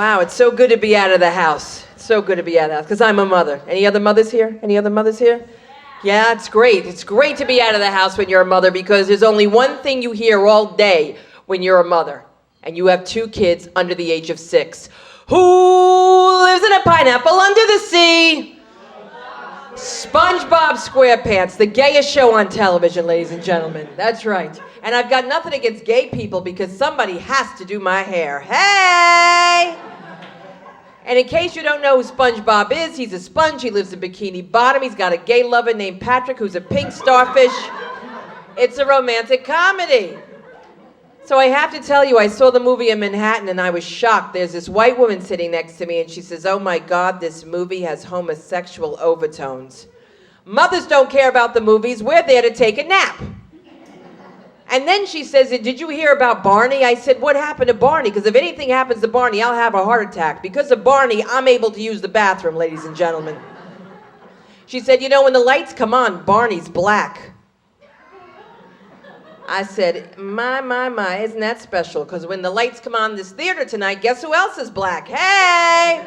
Wow, it's so good to be out of the house. It's so good to be out of the house, because I'm a mother. Any other mothers here? Any other mothers here? Yeah, it's great. It's great to be out of the house when you're a mother, because there's only one thing you hear all day when you're a mother, and you have 2 kids under the age of 6. Who lives in a pineapple under the sea? SpongeBob SquarePants, the gayest show on television, ladies and gentlemen. That's right. And I've got nothing against gay people, because somebody has to do my hair. Hey! And in case you don't know who SpongeBob is, he's a sponge. He lives in Bikini Bottom. He's got a gay lover named Patrick, who's a pink starfish. It's a romantic comedy. So I have to tell you, I saw the movie in Manhattan and I was shocked. There's this white woman sitting next to me and she says, "Oh my God, this movie has homosexual overtones." Mothers don't care about the movies. We're there to take a nap. And then she says, "Did you hear about Barney?" I said, "What happened to Barney? Because if anything happens to Barney, I'll have a heart attack. Because of Barney, I'm able to use the bathroom, ladies and gentlemen." She said, "You know, when the lights come on, Barney's black." I said, my, isn't that special? Because when the lights come on this theater tonight, guess who else is black? Hey!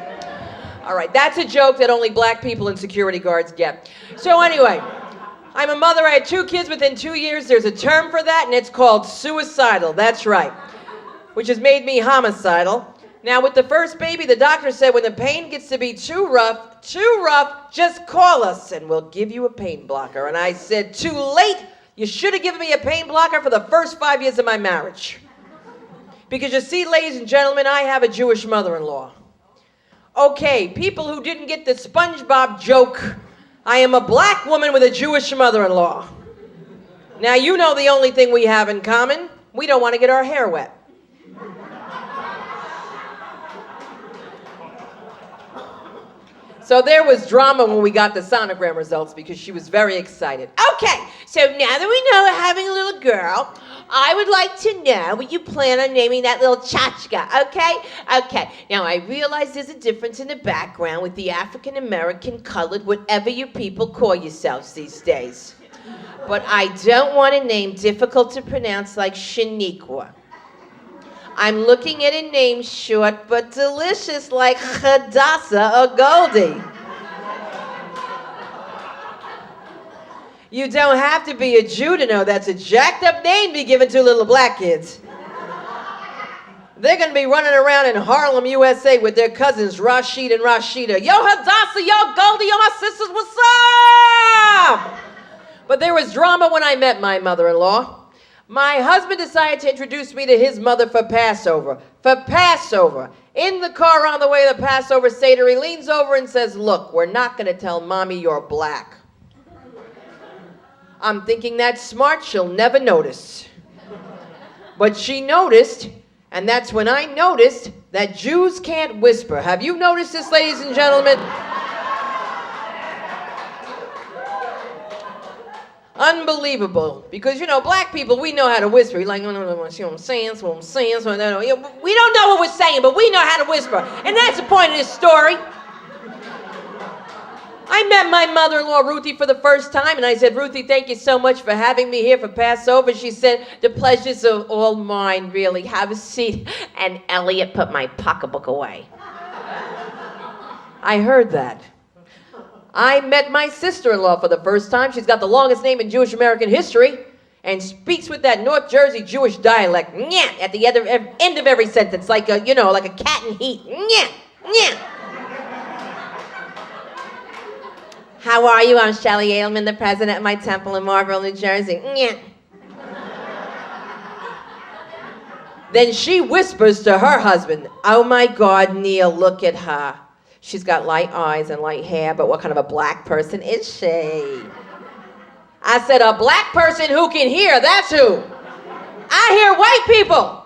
All right, that's a joke that only black people and security guards get. So anyway, I'm a mother. I had 2 kids within 2 years. There's a term for that, and it's called suicidal. That's right, which has made me homicidal. Now, with the first baby, the doctor said when the pain gets to be too rough, just call us, and we'll give you a pain blocker. And I said, too late. You should have given me a pain blocker for the first 5 years of my marriage. Because you see, ladies and gentlemen, I have a Jewish mother-in-law. Okay, people who didn't get the SpongeBob joke, I am a black woman with a Jewish mother-in-law. Now, you know the only thing we have in common. We don't want to get our hair wet. So there was drama when we got the sonogram results because she was very excited. Okay, so now that we know we're having a little girl, I would like to know what you plan on naming that little tchotchke, okay? Okay, now I realize there's a difference in the background with the African-American, colored, whatever you people call yourselves these days. But I don't want a name difficult to pronounce like Shaniqua. I'm looking at a name short but delicious like Hadassah or Goldie. You don't have to be a Jew to know that's a jacked up name to be given to little black kids. They're going to be running around in Harlem, USA with their cousins Rashid and Rashida. Yo Hadassah, yo Goldie, yo my sisters, what's up? But there was drama when I met my mother-in-law. My husband decided to introduce me to his mother for Passover. For Passover. In the car on the way to the Passover Seder, he leans over and says, "Look, we're not going to tell Mommy you're black." I'm thinking that's smart. She'll never notice. But she noticed, and that's when I noticed that Jews can't whisper. Have you noticed this, ladies and gentlemen? Unbelievable. Because, you know, black people, we know how to whisper. You're like, no, see what I'm saying, we don't know what we're saying, but we know how to whisper. And that's the point of this story. I met my mother-in-law, Ruthie, for the first time, and I said, "Ruthie, thank you so much for having me here for Passover." She said, "The pleasure's all mine, really. Have a seat." And Elliot put my pocketbook away. I heard that. I met my sister-in-law for the first time. She's got the longest name in Jewish American history and speaks with that North Jersey Jewish dialect, "Nyah," at the end of every sentence, like a, like a cat in heat. "Nyah, nyah." "How are you? I'm Shelley Ailman, the president of my temple in Marlborough, New Jersey." "Nyah." Then she whispers to her husband, "Oh my God, Neil, look at her. She's got light eyes and light hair, but what kind of a black person is she?" I said, "A black person who can hear, that's who. I hear white people."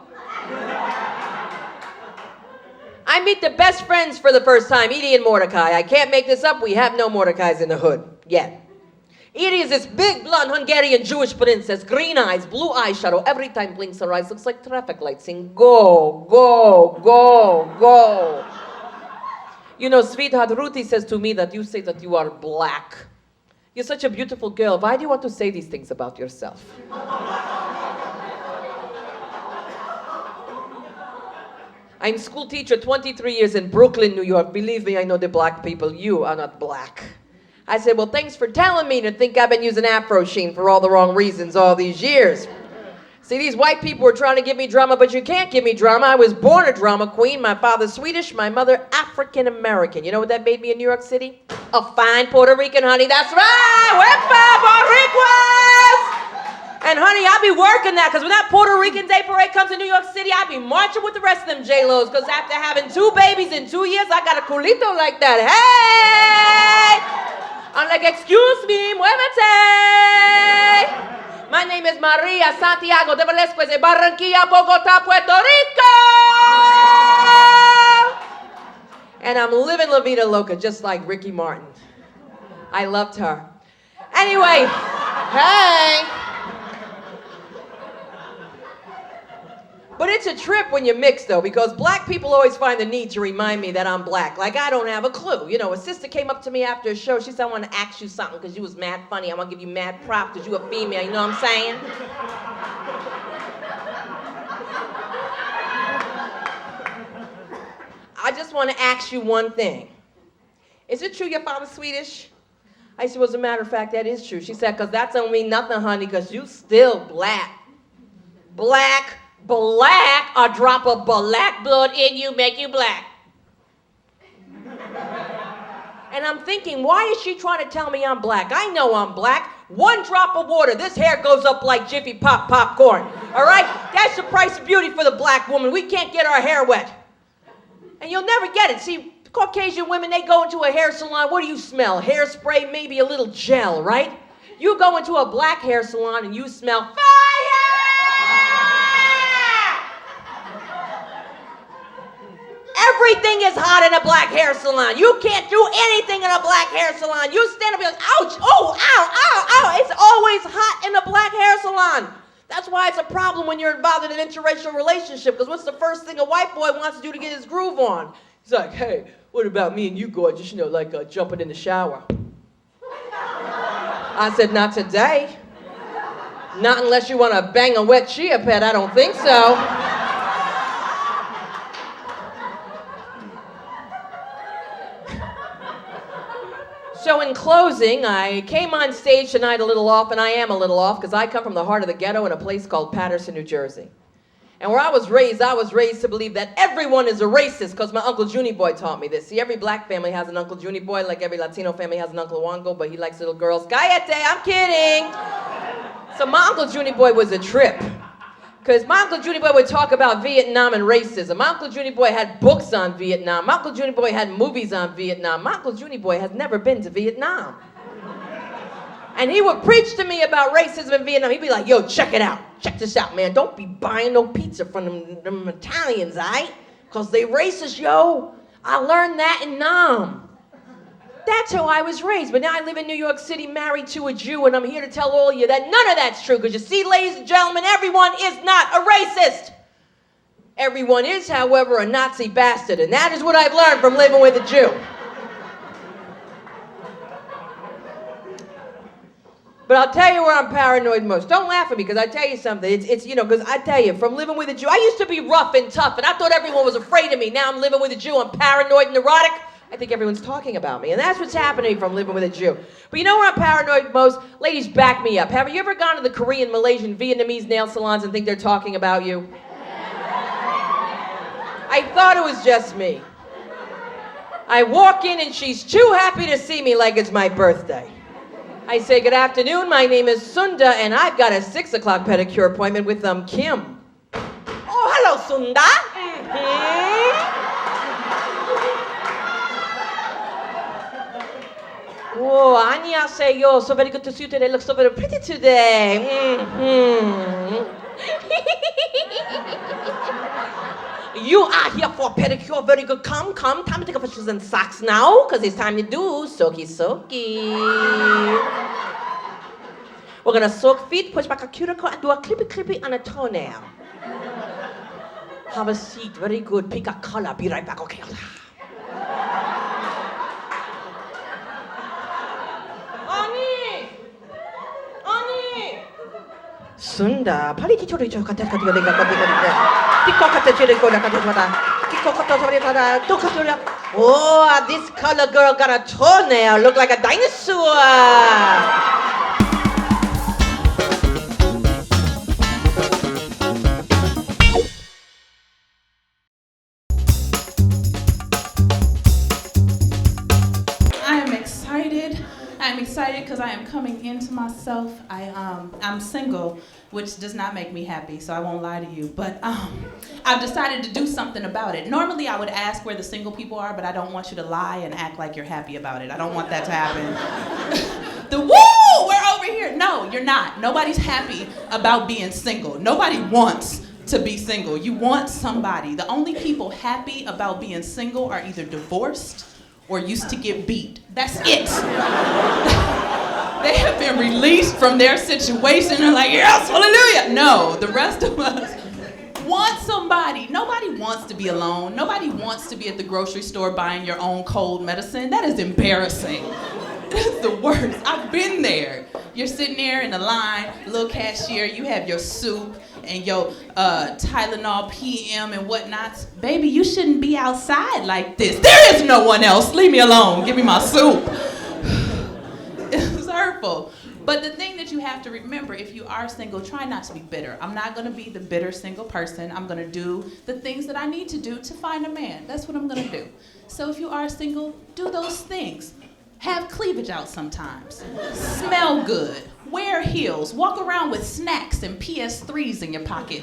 I meet the best friends for the first time, Edie and Mordecai. I can't make this up. We have no Mordecais in the hood yet. Edie is this big, blonde, Hungarian Jewish princess, green eyes, blue eyeshadow. Every time blinks her eyes, looks like traffic lights saying, "Go, go, go, go." You know, sweetheart, Ruthie says to me that you say that you are black. You're such a beautiful girl. Why do you want to say these things about yourself? I'm school teacher 23 years in Brooklyn, New York. Believe me, I know the black people. You are not black. I said, well, thanks for telling me to think I've been using Afro Sheen for all the wrong reasons all these years. See, these white people were trying to give me drama, but you can't give me drama. I was born a drama queen. My father's Swedish, my mother African-American. You know what that made me in New York City? A fine Puerto Rican, honey. That's right! Wepa, Boricuas! And honey, I be working that, because when that Puerto Rican Day Parade comes to New York City, I be marching with the rest of them J-Los, because after having 2 babies in 2 years, I got a culito like that. Hey! I'm like, excuse me, muévete! My name is Maria Santiago de Velasquez de Barranquilla, Bogotá, Puerto Rico! And I'm living La Vida Loca just like Ricky Martin. I loved her. Anyway, hey! But it's a trip when you mix, though, because black people always find the need to remind me that I'm black. Like, I don't have a clue. You know, a sister came up to me after a show. She said, I want to ask you something because you was mad funny. I want to give you mad props because you a female. You know what I'm saying? I just want to ask you one thing. Is it true your father's Swedish? I said, well, as a matter of fact, that is true. She said, because that don't mean nothing, honey, because you still black. Black. A drop of black blood in you make you black. And I'm thinking, why is she trying to tell me I'm black? I know I'm black. 1 drop of water, this hair goes up like Jiffy Pop popcorn. All right? That's the price of beauty for the black woman. We can't get our hair wet. And you'll never get it. See, Caucasian women, they go into a hair salon. What do you smell? Hairspray, maybe a little gel, right? You go into a black hair salon and you smell fire! Everything is hot in a black hair salon. You can't do anything in a black hair salon. You stand up and go, ouch, oh, ow, ow, ow. It's always hot in a black hair salon. That's why it's a problem when you're involved in an interracial relationship, because what's the first thing a white boy wants to do to get his groove on? He's like, hey, what about me and you, gorgeous? You know, like jumping in the shower. I said, not today. Not unless you want to bang a wet chia pet. I don't think so. So in closing, I came on stage tonight a little off, and I am a little off because I come from the heart of the ghetto in a place called Paterson, New Jersey. And where I was raised to believe that everyone is a racist because my Uncle Junie Boy taught me this. See, every black family has an Uncle Junie Boy, like every Latino family has an Uncle Wango, but he likes little girls. Cállate, I'm kidding. So my Uncle Junie Boy was a trip. Because my Uncle Junie Boy would talk about Vietnam and racism. My Uncle Junie Boy had books on Vietnam. My Uncle Junie Boy had movies on Vietnam. My Uncle Junie Boy has never been to Vietnam. And he would preach to me about racism in Vietnam. He'd be like, yo, check it out. Check this out, man. Don't be buying no pizza from them Italians, aight? Because they racist, yo. I learned that in Nam. That's how I was raised. But now I live in New York City married to a Jew, and I'm here to tell all of you that none of that's true. Because you see, ladies and gentlemen, everyone is not a racist. Everyone is, however, a Nazi bastard. And that is what I've learned from living with a Jew. But I'll tell you where I'm paranoid most. Don't laugh at me, because I tell you something. It's you know, because I tell you, from living with a Jew, I used to be rough and tough, and I thought everyone was afraid of me. Now I'm living with a Jew, I'm paranoid and neurotic. I think everyone's talking about me, and that's what's happening from living with a Jew. But you know where I'm paranoid most? Ladies, back me up. Have you ever gone to the Korean, Malaysian, Vietnamese nail salons and think they're talking about you? I thought it was just me. I walk in, and she's too happy to see me like it's my birthday. I say, good afternoon, my name is Sunda, and I've got a 6 o'clock pedicure appointment with Kim. Oh, hello, Sunda. Mm-hmm. Whoa, annyeonghaseyo. So very good to see you today. Look so very pretty today. Mm-hmm. You are here for a pedicure. Very good. Come. Time to take off your shoes and socks now, because it's time to do soaky. We're going to soak feet, push back a cuticle, and do a clippy on a toenail. Have a seat. Very good. Pick a color. Be right back. Okay. Sunda, pali ti chori cho kata kata kata kata kata. Ti ko kata chiri ko da kata kata. Ki Oh, this color girl got a toenail. Look like a dinosaur. I'm excited because I am coming into myself. I'm single, which does not make me happy, so I won't lie to you. But I've decided to do something about it. Normally, I would ask where the single people are, but I don't want you to lie and act like you're happy about it. I don't want that to happen. We're over here. No, you're not. Nobody's happy about being single. Nobody wants to be single. You want somebody. The only people happy about being single are either divorced or used to get beat. That's it. They have been released from their situation and like, yes, hallelujah. No, the rest of us want somebody. Nobody wants to be alone. Nobody wants to be at the grocery store buying your own cold medicine. That is embarrassing. That's the worst. I've been there. You're sitting there in the line, little cashier, you have your soup and your Tylenol PM and whatnot. Baby, you shouldn't be outside like this. There is no one else. Leave me alone. Give me my soup. It's hurtful. But the thing that you have to remember, if you are single, try not to be bitter. I'm not going to be the bitter single person. I'm going to do the things that I need to do to find a man. That's what I'm going to do. So if you are single, do those things. Have cleavage out sometimes. Smell good. Wear heels. Walk around with snacks and PS3s in your pocket.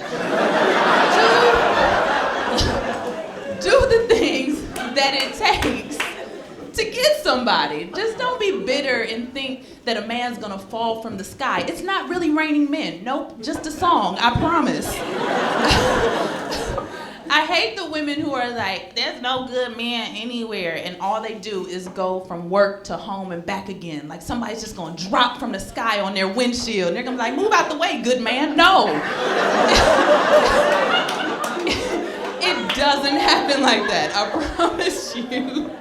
Do the things that it takes to get somebody. Just don't be bitter and think that a man's gonna fall from the sky. It's not really raining men. Nope, just a song, I promise. I hate the women who are like, there's no good man anywhere, and all they do is go from work to home and back again. Like somebody's just gonna drop from the sky on their windshield, and they're gonna be like, move out the way, good man. No. It doesn't happen like that, I promise you.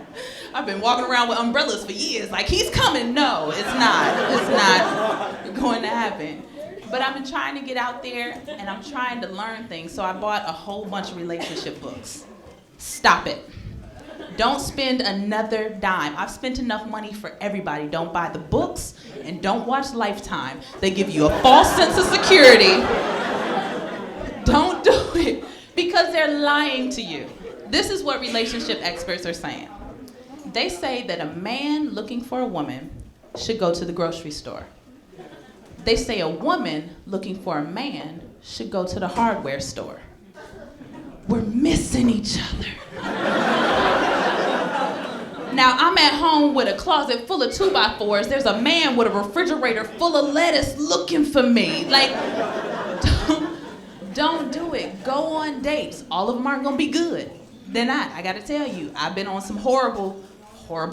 I've been walking around with umbrellas for years, like he's coming. No, it's not going to happen. But I've been trying to get out there, and I'm trying to learn things, so I bought a whole bunch of relationship books. Stop it. Don't spend another dime. I've spent enough money for everybody. Don't buy the books, and don't watch Lifetime. They give you a false sense of security. Don't do it, because they're lying to you. This is what relationship experts are saying. They say that a man looking for a woman should go to the grocery store. They say a woman looking for a man should go to the hardware store. We're missing each other. Now, I'm at home with a closet full of 2x4s. There's a man with a refrigerator full of lettuce looking for me. Like, don't do it. Go on dates. All of them aren't gonna be good. They're not. I gotta tell you, I've been on some horrible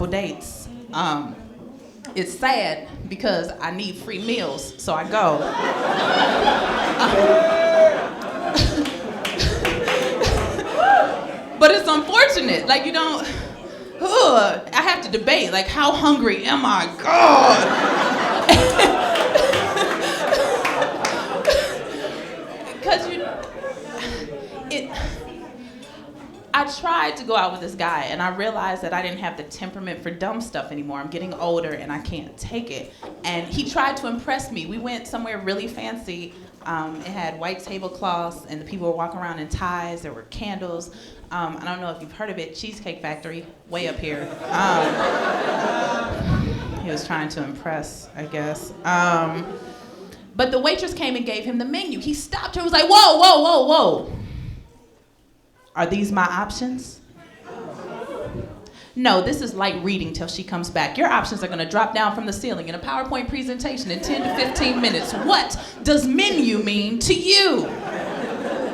dates. It's sad because I need free meals, so I go. But it's unfortunate, like you don't, I have to debate, like how hungry am I? God. Because I tried to go out with this guy, and I realized that I didn't have the temperament for dumb stuff anymore. I'm getting older, and I can't take it. And he tried to impress me. We went somewhere really fancy. It had white tablecloths, and the people were walking around in ties. There were candles. I don't know if you've heard of it, Cheesecake Factory, way up here. He was trying to impress, I guess. But the waitress came and gave him the menu. He stopped her and was like, whoa, whoa, whoa, whoa. Are these my options? No, this is light reading till she comes back. Your options are gonna drop down from the ceiling in a PowerPoint presentation in 10 to 15 minutes. What does menu mean to you?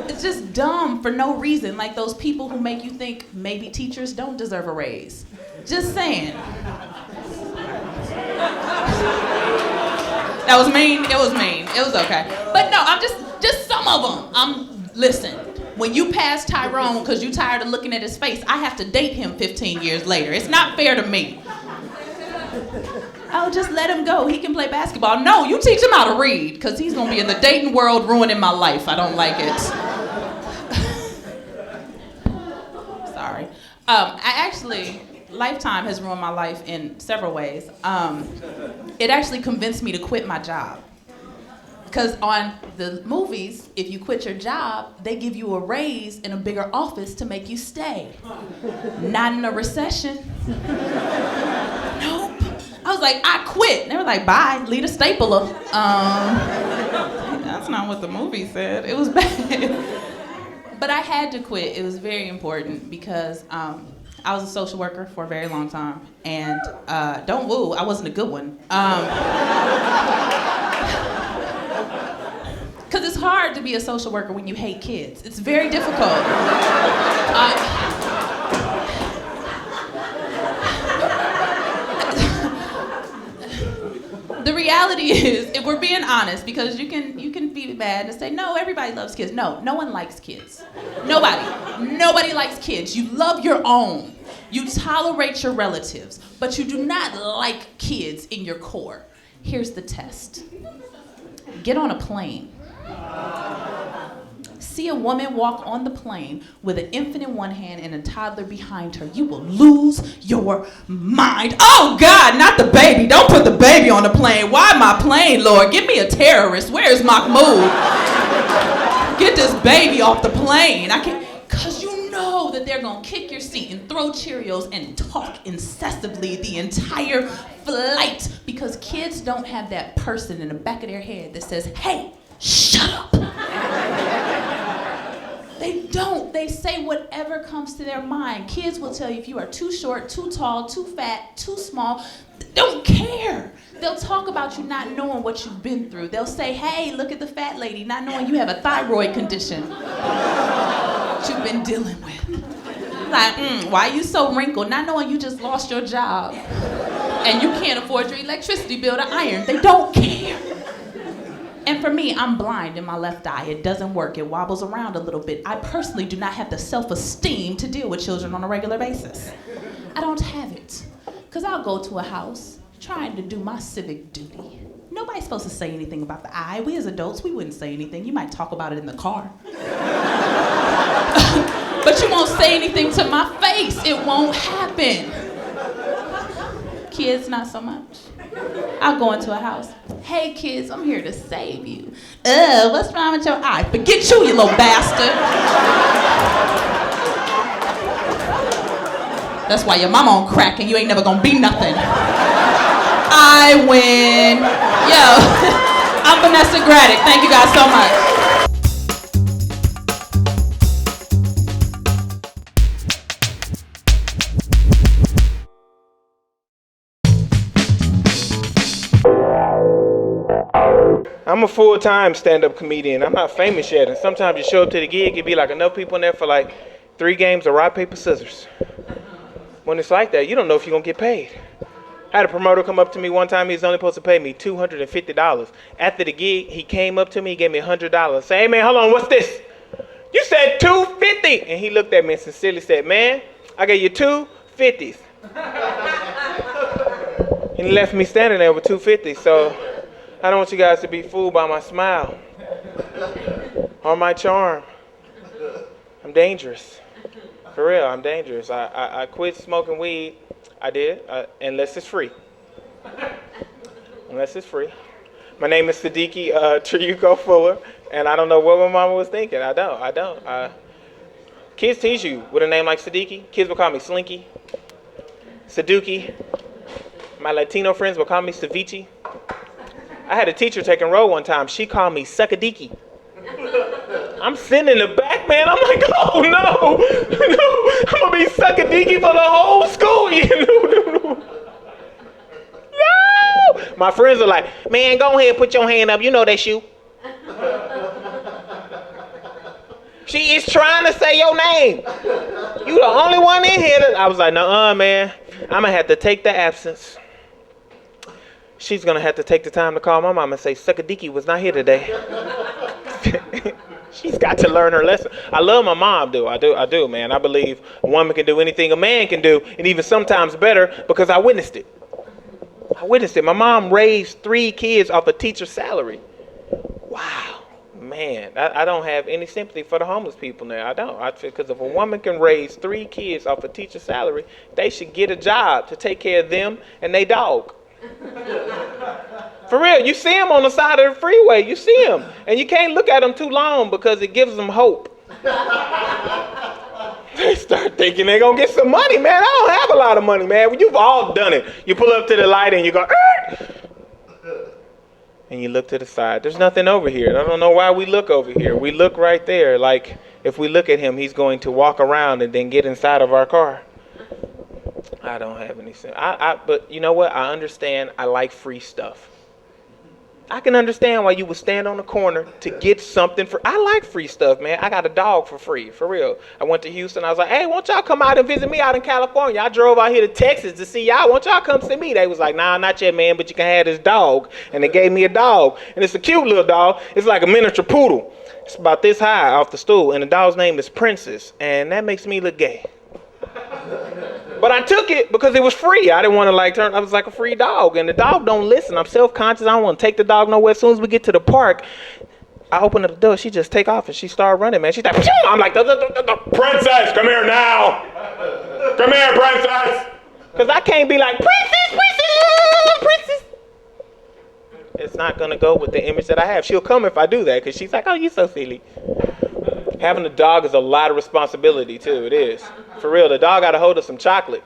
It's just dumb for no reason, like those people who make you think maybe teachers don't deserve a raise. Just saying. That was mean, it was mean, it was okay. But no, I'm just some of them. Listen. When you pass Tyrone because you're tired of looking at his face, I have to date him 15 years later. It's not fair to me. Oh, just let him go. He can play basketball. No, you teach him how to read because he's going to be in the dating world ruining my life. I don't like it. Lifetime has ruined my life in several ways. It actually convinced me to quit my job. Because on the movies, if you quit your job, they give you a raise in a bigger office to make you stay. Not in a recession. Nope. I was like, I quit. And they were like, bye, lead a stapler. That's not what the movie said. It was bad. But I had to quit. It was very important because I was a social worker for a very long time. And don't woo, I wasn't a good one. Because it's hard to be a social worker when you hate kids. It's very difficult. The reality is, if we're being honest, because you can be bad and say, no, everybody loves kids. No one likes kids. Nobody likes kids. You love your own. You tolerate your relatives, but you do not like kids in your core. Here's the test. Get on a plane. See a woman walk on the plane with an infant in one hand and a toddler behind her. You will lose your mind. Oh God, not the baby. Don't put the baby on the plane. Why my plane, Lord? Give me a terrorist. Where's Mahmoud? Get this baby off the plane. I can't, because you know that they're going to kick your seat and throw Cheerios and talk incessantly the entire flight because kids don't have that person in the back of their head that says, hey, shut up. They don't. They say whatever comes to their mind. Kids will tell you if you are too short, too tall, too fat, too small. They don't care. They'll talk about you not knowing what you've been through. They'll say, hey, look at the fat lady, not knowing you have a thyroid condition that you've been dealing with. Like, why are you so wrinkled? Not knowing you just lost your job and you can't afford your electricity bill to iron. They don't care. And for me, I'm blind in my left eye. It doesn't work. It wobbles around a little bit. I personally do not have the self-esteem to deal with children on a regular basis. I don't have it. Because I'll go to a house trying to do my civic duty. Nobody's supposed to say anything about the eye. We as adults, we wouldn't say anything. You might talk about it in the car. But you won't say anything to my face. It won't happen. Kids, not so much. I'll go into a house. Hey kids, I'm here to save you. What's wrong with your eye? Forget you, you little bastard. That's why your mama on crack and you ain't never gonna be nothing. I win. Yo, I'm Vanessa Graddick. Thank you guys so much. I'm a full-time stand-up comedian. I'm not famous yet, and sometimes you show up to the gig, it'd be like enough people in there for like 3 games of rock, paper, scissors. When it's like that, you don't know if you're gonna get paid. I had a promoter come up to me one time. He was only supposed to pay me $250. After the gig, he came up to me, he gave me $100. Say, hey man, hold on, what's this? You said $250. And he looked at me and sincerely said, man, I gave you 2 50s. And he left me standing there with 250. So I don't want you guys to be fooled by my smile or my charm. I'm dangerous. For real, I'm dangerous. I quit smoking weed. I did, unless it's free. Unless it's free. My name is Sadiki Triuko Fuller, and I don't know what my mama was thinking. I don't. Kids tease you with a name like Sadiki. Kids will call me Slinky, Saduki. My Latino friends will call me Ceviche. I had a teacher taking roll one time. She called me Suckadiki. I'm sitting in the back, man. I'm like, oh no, I'm gonna be Suckadiki for the whole school. No. My friends are like, man, go ahead, put your hand up. You know that's you. She is trying to say your name. You the only one in here. I was like, nuh-uh, man. I'm gonna have to take the absence. She's gonna have to take the time to call my mom and say, Suckadiki was not here today. She's got to learn her lesson. I love my mom, I do, man. I believe a woman can do anything a man can do, and even sometimes better, because I witnessed it. My mom raised 3 kids off a teacher's salary. Wow. man, I don't have any sympathy for the homeless people now. I don't. Because if a woman can raise 3 kids off a teacher's salary, they should get a job to take care of them and they dog. For real, you see them on the side of the freeway. You see them. And you can't look at them too long because it gives them hope. They start thinking they're going to get some money, man. I don't have a lot of money, man. You've all done it. You pull up to the light and you go, and you look to the side. There's nothing over here. I don't know why we look over here. We look right there. Like, if we look at him, he's going to walk around and then get inside of our car. I don't have any sense. But you know what? I understand. I like free stuff. I can understand why you would stand on the corner to get something for. I like free stuff, man. I got a dog for free, for real. I went to Houston. I was like, hey, won't y'all come out and visit me out in California? I drove out here to Texas to see y'all. Won't y'all come see me? They was like, nah, not yet, man, but you can have this dog. And they gave me a dog. And it's a cute little dog. It's like a miniature poodle. It's about this high off the stool. And the dog's name is Princess. And that makes me look gay. But I took it because it was free. I didn't want to turn. I was like a free dog, and the dog don't listen. I'm self-conscious. I don't want to take the dog nowhere. As soon as we get to the park, I open up the door. She just take off and she start running, man. She's like, phew! I'm like, Princess, come here now. Come here, Princess. Because I can't be like, Princess. It's not gonna go with the image that I have. She'll come if I do that because she's like, oh, you so silly. Having a dog is a lot of responsibility, too. It is. For real, the dog got a hold of some chocolate.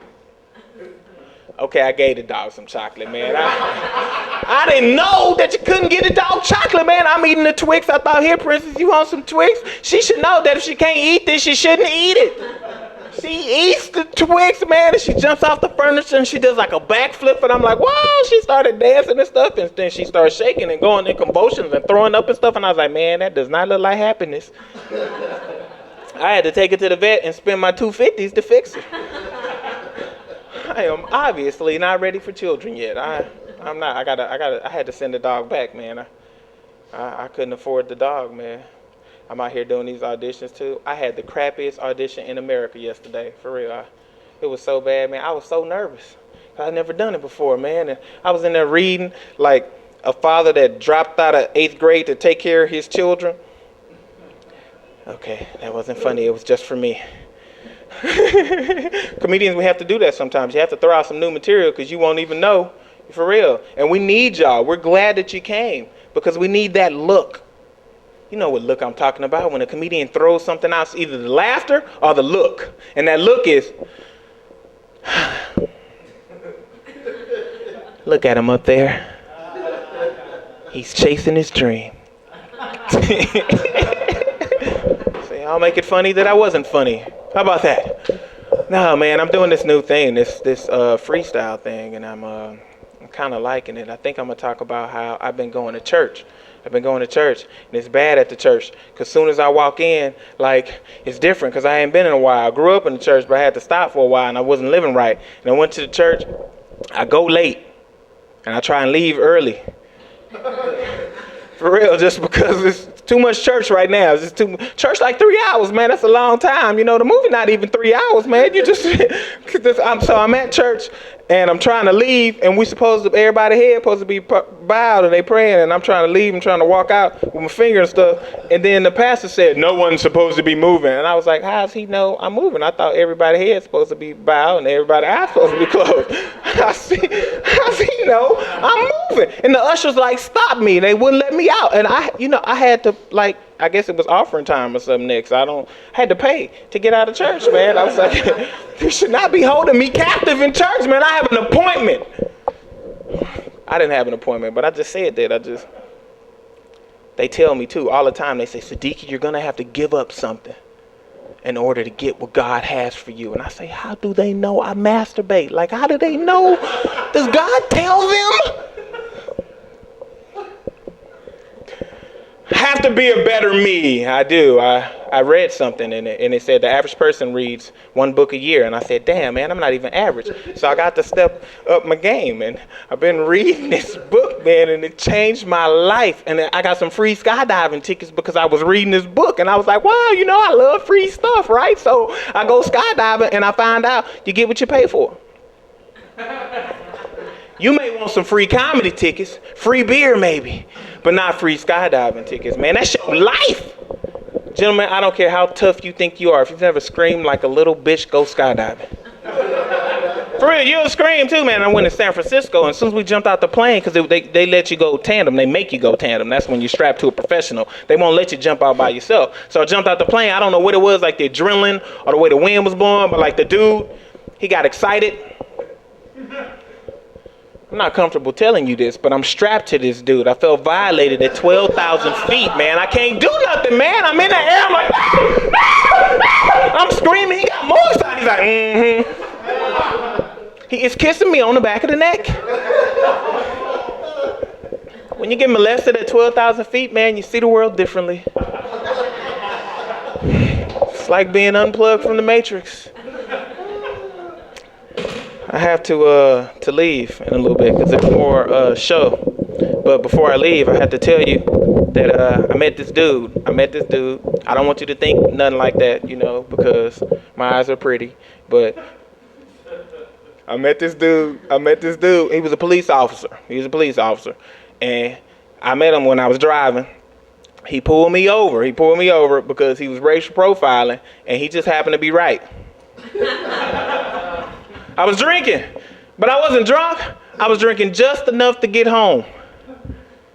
Okay, I gave the dog some chocolate, man. I didn't know that you couldn't get a dog chocolate, man. I'm eating the Twix. I thought, here, Princess, you want some Twix? She should know that if she can't eat this, she shouldn't eat it. She eats the Twix, man, and she jumps off the furniture, and she does like a backflip, and I'm like, whoa, she started dancing and stuff, and then she started shaking and going in convulsions and throwing up and stuff, and I was like, man, that does not look like happiness. I had to take her to the vet and spend my $250s to fix her. I am obviously not ready for children yet. I'm not. I had to send the dog back, man. I couldn't afford the dog, man. I'm out here doing these auditions too. I had the crappiest audition in America yesterday, for real. It was so bad, man. I was so nervous. I'd never done it before, man. And I was in there reading like a father that dropped out of 8th grade to take care of his children. Okay, that wasn't funny. It was just for me. Comedians, we have to do that sometimes. You have to throw out some new material because you won't even know, for real. And we need y'all. We're glad that you came because we need that look. You know what look I'm talking about when a comedian throws something out, either the laughter or the look. And that look is, look at him up there. He's chasing his dream. See, I'll make it funny that I wasn't funny. How about that? No, man, I'm doing this new thing, this freestyle thing, and I'm kind of liking it. I think I'm going to talk about how I've been going to church. And it's bad at the church, because soon as I walk in, like, it's different, because I ain't been in a while. I grew up in the church, but I had to stop for a while, and I wasn't living right. And I went to the church. I go late, and I try and leave early. For real, just because it's too much church right now. It's just too church, like 3 hours, man. That's a long time. You know, the movie not even 3 hours, man. You just, I'm at church, and I'm trying to leave, and everybody here supposed to be bowed, and they praying, and I'm trying to leave, I'm trying to walk out with my finger and stuff, and then the pastor said, no one's supposed to be moving, and I was like, how does he know I'm moving? I thought everybody here is supposed to be bowed, and everybody else supposed to be closed. How does he know I'm moving? And the ushers, like, stopped me, they wouldn't let me out, and I had to, like, I guess it was offering time or something next. I had to pay to get out of church, man. I was like, you should not be holding me captive in church, man. I have an appointment. I didn't have an appointment, but I just said that. They tell me too all the time. They say, Sadiki, you're going to have to give up something in order to get what God has for you. And I say, how do they know I masturbate? Like, how do they know? Does God tell them? Have to be a better me. I do. I read something in it, and it said the average person reads 1 book a year. And I said, damn, man, I'm not even average. So I got to step up my game, and I've been reading this book, man, and it changed my life. And I got some free skydiving tickets because I was reading this book, and I was like, wow, I love free stuff, right? So I go skydiving, and I find out you get what you pay for. You may want some free comedy tickets, free beer maybe, but not free skydiving tickets, man. That's your life. Gentlemen, I don't care how tough you think you are. If you've never screamed like a little bitch, go skydiving. For real, you'll scream too, man. I went to San Francisco, and as soon as we jumped out the plane, because they let you go tandem, they make you go tandem. That's when you're strapped to a professional. They won't let you jump out by yourself. So I jumped out the plane. I don't know what it was, like the adrenaline or the way the wind was blowing, but like the dude, he got excited. I'm not comfortable telling you this, but I'm strapped to this dude. I felt violated at 12,000 feet, man. I can't do nothing, man. I'm in the air, I'm like, I'm screaming. He got more excited. He's like, He is kissing me on the back of the neck. When you get molested at 12,000 feet, man, you see the world differently. It's like being unplugged from the Matrix. I have to leave in a little bit because there's more show. But before I leave, I have to tell you that I met this dude. I don't want you to think nothing like that, you know, because my eyes are pretty. But I met this dude. He was a police officer. And I met him when I was driving. He pulled me over because he was racial profiling, and he just happened to be right. I was drinking, but I wasn't drunk. I was drinking just enough to get home.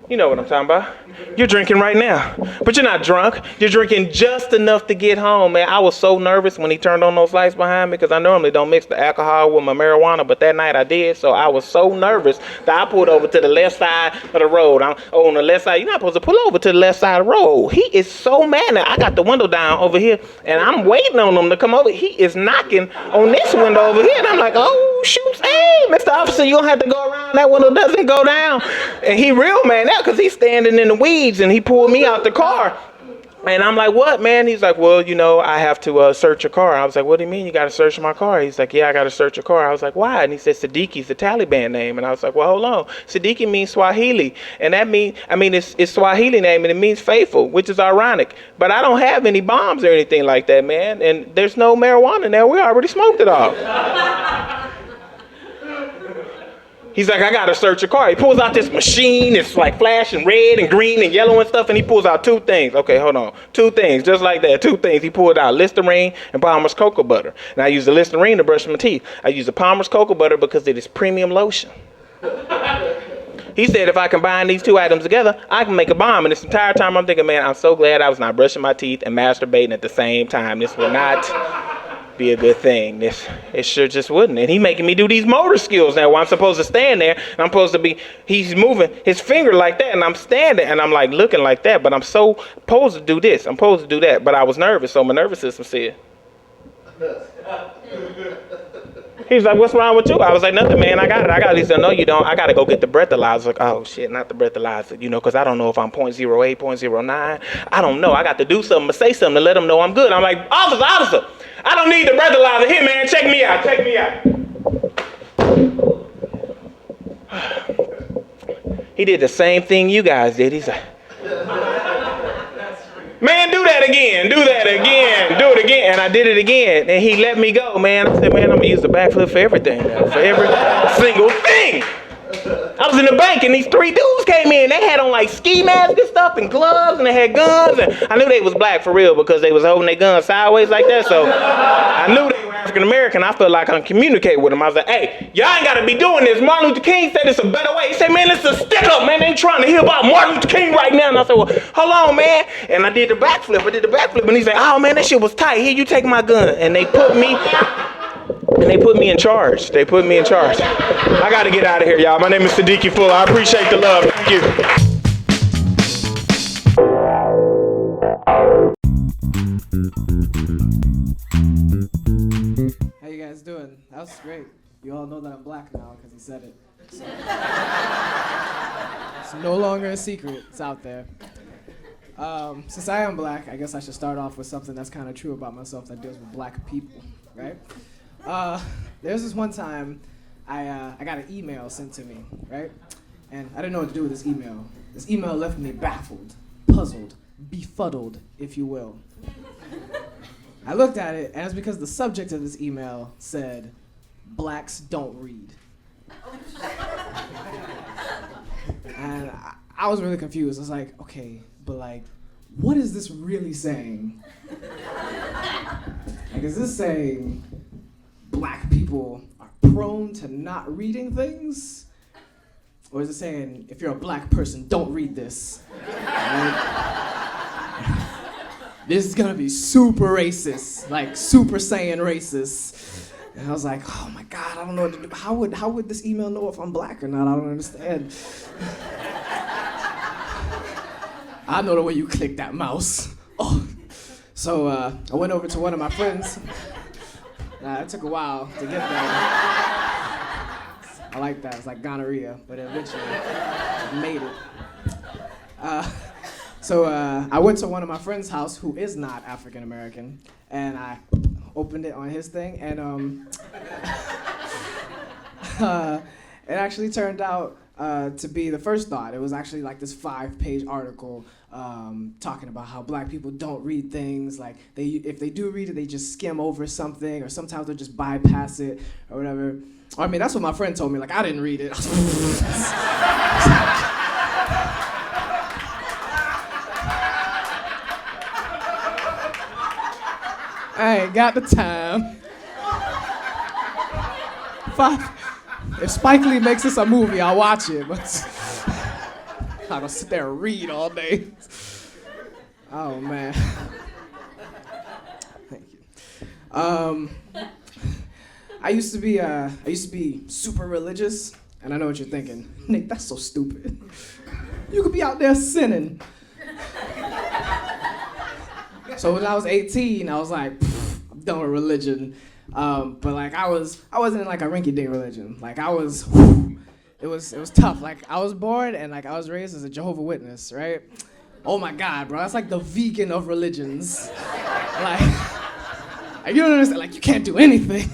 You know what I'm talking about. You're drinking right now, but you're not drunk. You're drinking just enough to get home, man. I was so nervous when he turned on those lights behind me because I normally don't mix the alcohol with my marijuana, but that night I did, so I was so nervous that I pulled over to the left side of the road. I'm on the left side. You're not supposed to pull over to the left side of the road. He is so mad now. I got the window down over here, and I'm waiting on him to come over. He is knocking on this window over here, and I'm like, oh, shoot, hey, Mr. Officer, you don't have to go around. That window doesn't go down. And he real mad now because he's standing in the weeds, and he pulled me out the car. And I'm like, what, man? He's like, well, you know, I have to search your car. I was like, what do you mean you got to search my car? He's like, yeah, I got to search your car. I was like, why? And he said, Sadiki's the Taliban name. And I was like, well, hold on. Sadiki means Swahili. And that means, it's Swahili name, and it means faithful, which is ironic. But I don't have any bombs or anything like that, man. And there's no marijuana in there. We already smoked it all. He's like, I gotta search your car. He pulls out this machine. It's like flashing red and green and yellow and stuff. And he pulls out two things. Okay, hold on. Two things, just like that. Two things. He pulled out Listerine and Palmer's cocoa butter. And I use the Listerine to brush my teeth. I use the Palmer's cocoa butter because it is premium lotion. He said if I combine these two items together, I can make a bomb. And this entire time I'm thinking, man, I'm so glad I was not brushing my teeth and masturbating at the same time. This would not be a good thing. It sure just wouldn't. And he making me do these motor skills now where I'm supposed to stand there and I'm supposed to be, he's moving his finger like that and I'm standing and I'm like looking like that, but I'm so supposed to do this, I'm supposed to do that, but I was nervous, so my nervous system said. He's like, what's wrong with you? I was like, nothing, man, I got it. He said, no, you don't. I got to go get the breathalyzer. I was like, oh, shit, not the breathalyzer, you know, because I don't know if I'm 0.08, 0.09. I don't know. I got to do something, to say something to let them know I'm good. I'm like, officer, I don't need the breathalyzer. Here, man, check me out. He did the same thing you guys did. He's like, man, do it again. And I did it again. And he let me go, man. I said, man, I'm going to use the backflip for everything now, for every single thing. I was in the bank and these three dudes came in. They had on like ski masks and stuff and gloves and they had guns. And I knew they was black for real because they was holding their guns sideways like that. So I knew they were African American. I felt like I could communicate with them. I was like, hey, y'all ain't got to be doing this. Martin Luther King said it's a better way. He said, man, it's a stick up, man. They ain't trying to hear about Martin Luther King right now. And I said, well, hold on, man. And I did the backflip. And he's like, oh, man, that shit was tight. Here, you take my gun. And they put me in charge. I got to get out of here, y'all. My name is Sadiki Fuller. I appreciate the love. Thank you. How you guys doing? That was great. You all know that I'm black now because he said it. So. It's no longer a secret. It's out there. Since I am black, I guess I should start off with something that's kind of true about myself that deals with black people, right? There's this one time I got an email sent to me, right? And I didn't know what to do with this email. This email left me baffled, puzzled, befuddled, if you will. I looked at it, and it's because the subject of this email said, "Blacks don't read." And I was really confused. I was like, okay, but like, what is this really saying? Like, is this saying black people are prone to not reading things? Or is it saying, if you're a black person, don't read this? Right? This is gonna be super racist, like Super Saiyan racist. And I was like, oh my God, I don't know what to do. How would this email know if I'm black or not? I don't understand. I know the way you click that mouse. Oh. So I went over to one of my friends. It took a while to get there. I like that. It's like gonorrhea, but eventually I made it. So I went to one of my friend's house who is not African American, and I opened it on his thing, and it actually turned out to be the first thought. It was actually like this 5-page article talking about how black people don't read things. Like if they do read it, they just skim over something, or sometimes they'll just bypass it or whatever. I mean, that's what my friend told me. Like, I didn't read it. I ain't got the time. If Spike Lee makes this a movie, I'll watch it, but I don't sit there and read all day. Oh, man. Thank you. I used to be super religious, and I know what you're thinking. Nick, that's so stupid. You could be out there sinning. So when I was 18, I was like, I'm done with religion. But like I wasn't in like a rinky-dink religion. Like it was tough. Like I was born and like I was raised as a Jehovah's Witness, right? Oh my God, bro, that's like the vegan of religions. Like you don't understand. Like you can't do anything.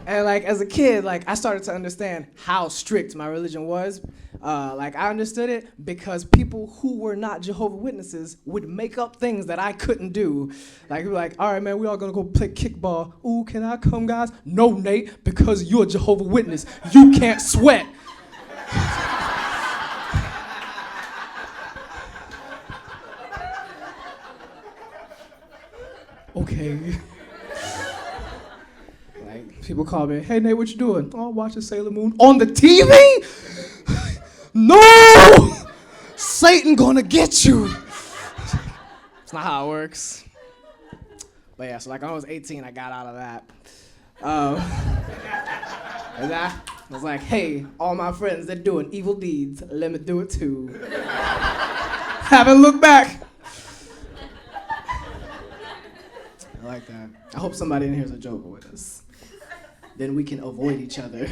And like as a kid, like I started to understand how strict my religion was. Like I understood it because people who were not Jehovah's Witnesses would make up things that I couldn't do. Like we were like, all right, man, we all gonna go play kickball. Ooh, can I come, guys? No, Nate, because you're a Jehovah's Witness. You can't sweat. Okay. People call me, hey Nate, what you doing? Oh, watching Sailor Moon. On the TV? No! Satan gonna get you. It's not how it works. But yeah, so like when I was 18, I got out of that. And I was like, hey, all my friends, they're doing evil deeds. Let me do it too. Haven't looked back. I like that. I hope somebody in here is a Joker with us. Then we can avoid each other.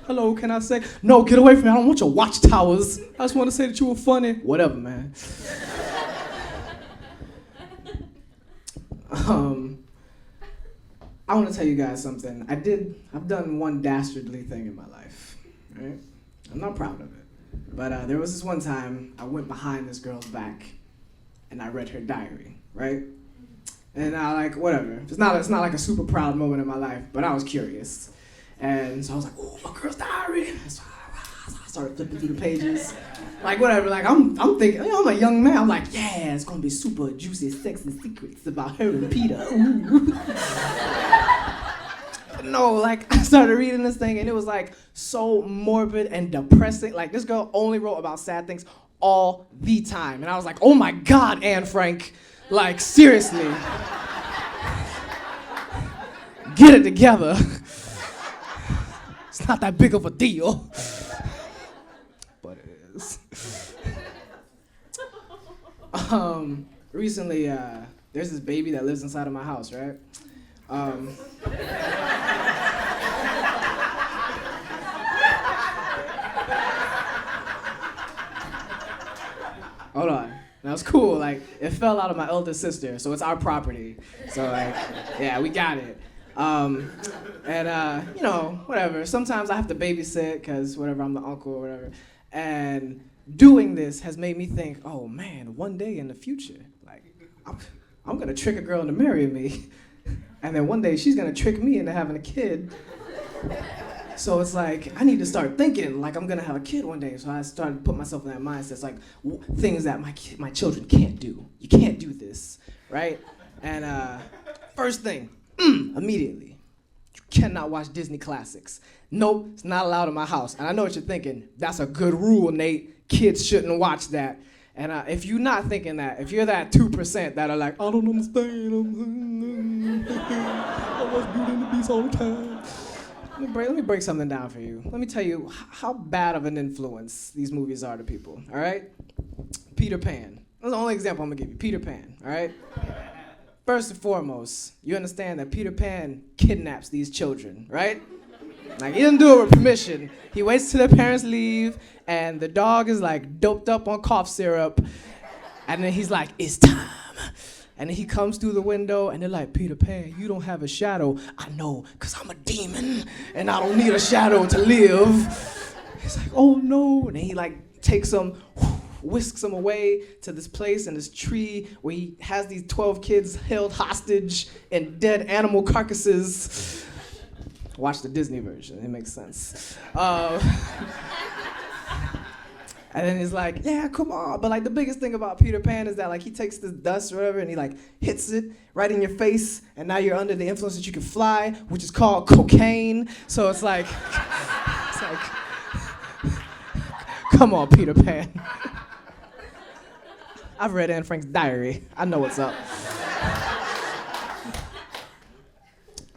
Hello, can I say? No, get away from me. I don't want your watchtowers. I just want to say that you were funny. Whatever, man. I want to tell you guys something. I've done one dastardly thing in my life, right? I'm not proud of it. But there was this one time I went behind this girl's back and I read her diary, right? And I like, whatever. It's not like a super proud moment in my life, but I was curious. And so I was like, oh, my girl's diary. So I started flipping through the pages. Like, whatever, like, I'm thinking, you know, I'm a young man. I'm like, yeah, it's gonna be super juicy sex and secrets about her and Peter. Ooh. No, like, I started reading this thing, and it was, like, so morbid and depressing. Like, this girl only wrote about sad things all the time. And I was like, oh, my God, Anne Frank. Like, seriously. Get it together. It's not that big of a deal. But it is. Recently, there's this baby that lives inside of my house, right? Hold on. That was cool. Like, it fell out of my eldest sister, so it's our property. So, like, yeah, we got it. You know, whatever. Sometimes I have to babysit because whatever, I'm the uncle or whatever. And doing this has made me think, oh man, one day in the future, like, I'm gonna trick a girl into marrying me, and then one day she's gonna trick me into having a kid. So it's like, I need to start thinking like I'm gonna have a kid one day. So I started to put myself in that mindset. It's like things that my children can't do. You can't do this, right? And first thing, immediately, you cannot watch Disney classics. Nope, it's not allowed in my house. And I know what you're thinking. That's a good rule, Nate. Kids shouldn't watch that. And if you're not thinking that, if you're that 2% that are like, I don't understand, I watch Beauty and the Beast all the time. Let me break something down for you. Let me tell you how bad of an influence these movies are to people, all right? Peter Pan. That's the only example I'm gonna give you, Peter Pan, all right? First and foremost, you understand that Peter Pan kidnaps these children, right? Like, he doesn't do it with permission. He waits till their parents leave, and the dog is like doped up on cough syrup, and then he's like, it's time. And then he comes through the window, and they're like, Peter Pan, you don't have a shadow. I know, because I'm a demon, and I don't need a shadow to live. He's like, oh no. And then he like takes them, whisks them away to this place and this tree where he has these 12 kids held hostage in dead animal carcasses. Watch the Disney version, it makes sense. And then he's like, yeah, come on. But like the biggest thing about Peter Pan is that like he takes this dust or whatever and he like hits it right in your face, and now you're under the influence that you can fly, which is called cocaine. So it's like come on, Peter Pan. I've read Anne Frank's diary. I know what's up.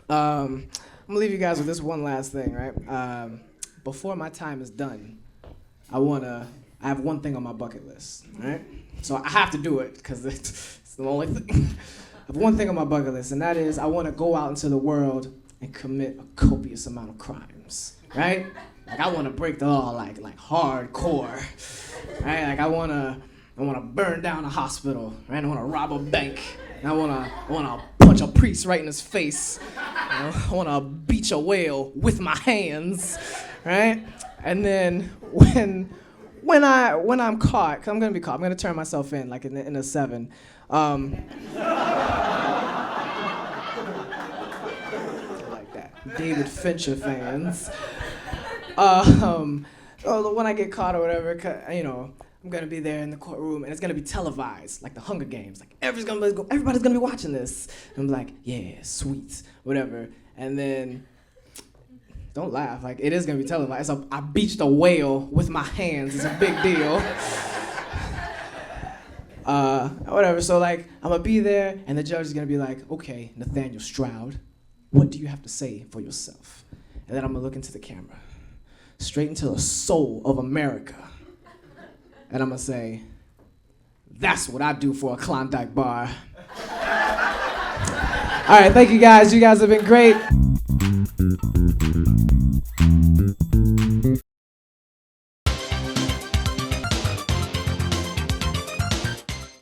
I'm gonna leave you guys with this one last thing, right? Before my time is done, I have one thing on my bucket list, right? So I have to do it because it's the only thing. I have one thing on my bucket list, and that is I want to go out into the world and commit a copious amount of crimes, right? Like I want to break the law, like hardcore, right? Like I want to burn down a hospital, right? I want to rob a bank. And I want to punch a priest right in his face. I want to beach a whale with my hands, right? And then when I'm caught, 'cause I'm gonna be caught, I'm gonna turn myself in like in a 7. Like that, David Fincher fans. When I get caught or whatever, you know, I'm gonna be there in the courtroom and it's gonna be televised, like the Hunger Games. Like everybody's gonna be watching this. And I'm like, yeah, sweet, whatever. And then, don't laugh, like it is gonna be televised. I beached a whale with my hands. It's a big deal. Whatever. So like, I'm gonna be there, and the judge is gonna be like, okay, Nathaniel Stroud, what do you have to say for yourself? And then I'm gonna look into the camera, straight into the soul of America. And I'm gonna say, that's what I do for a Klondike bar. All right, thank you guys. You guys have been great.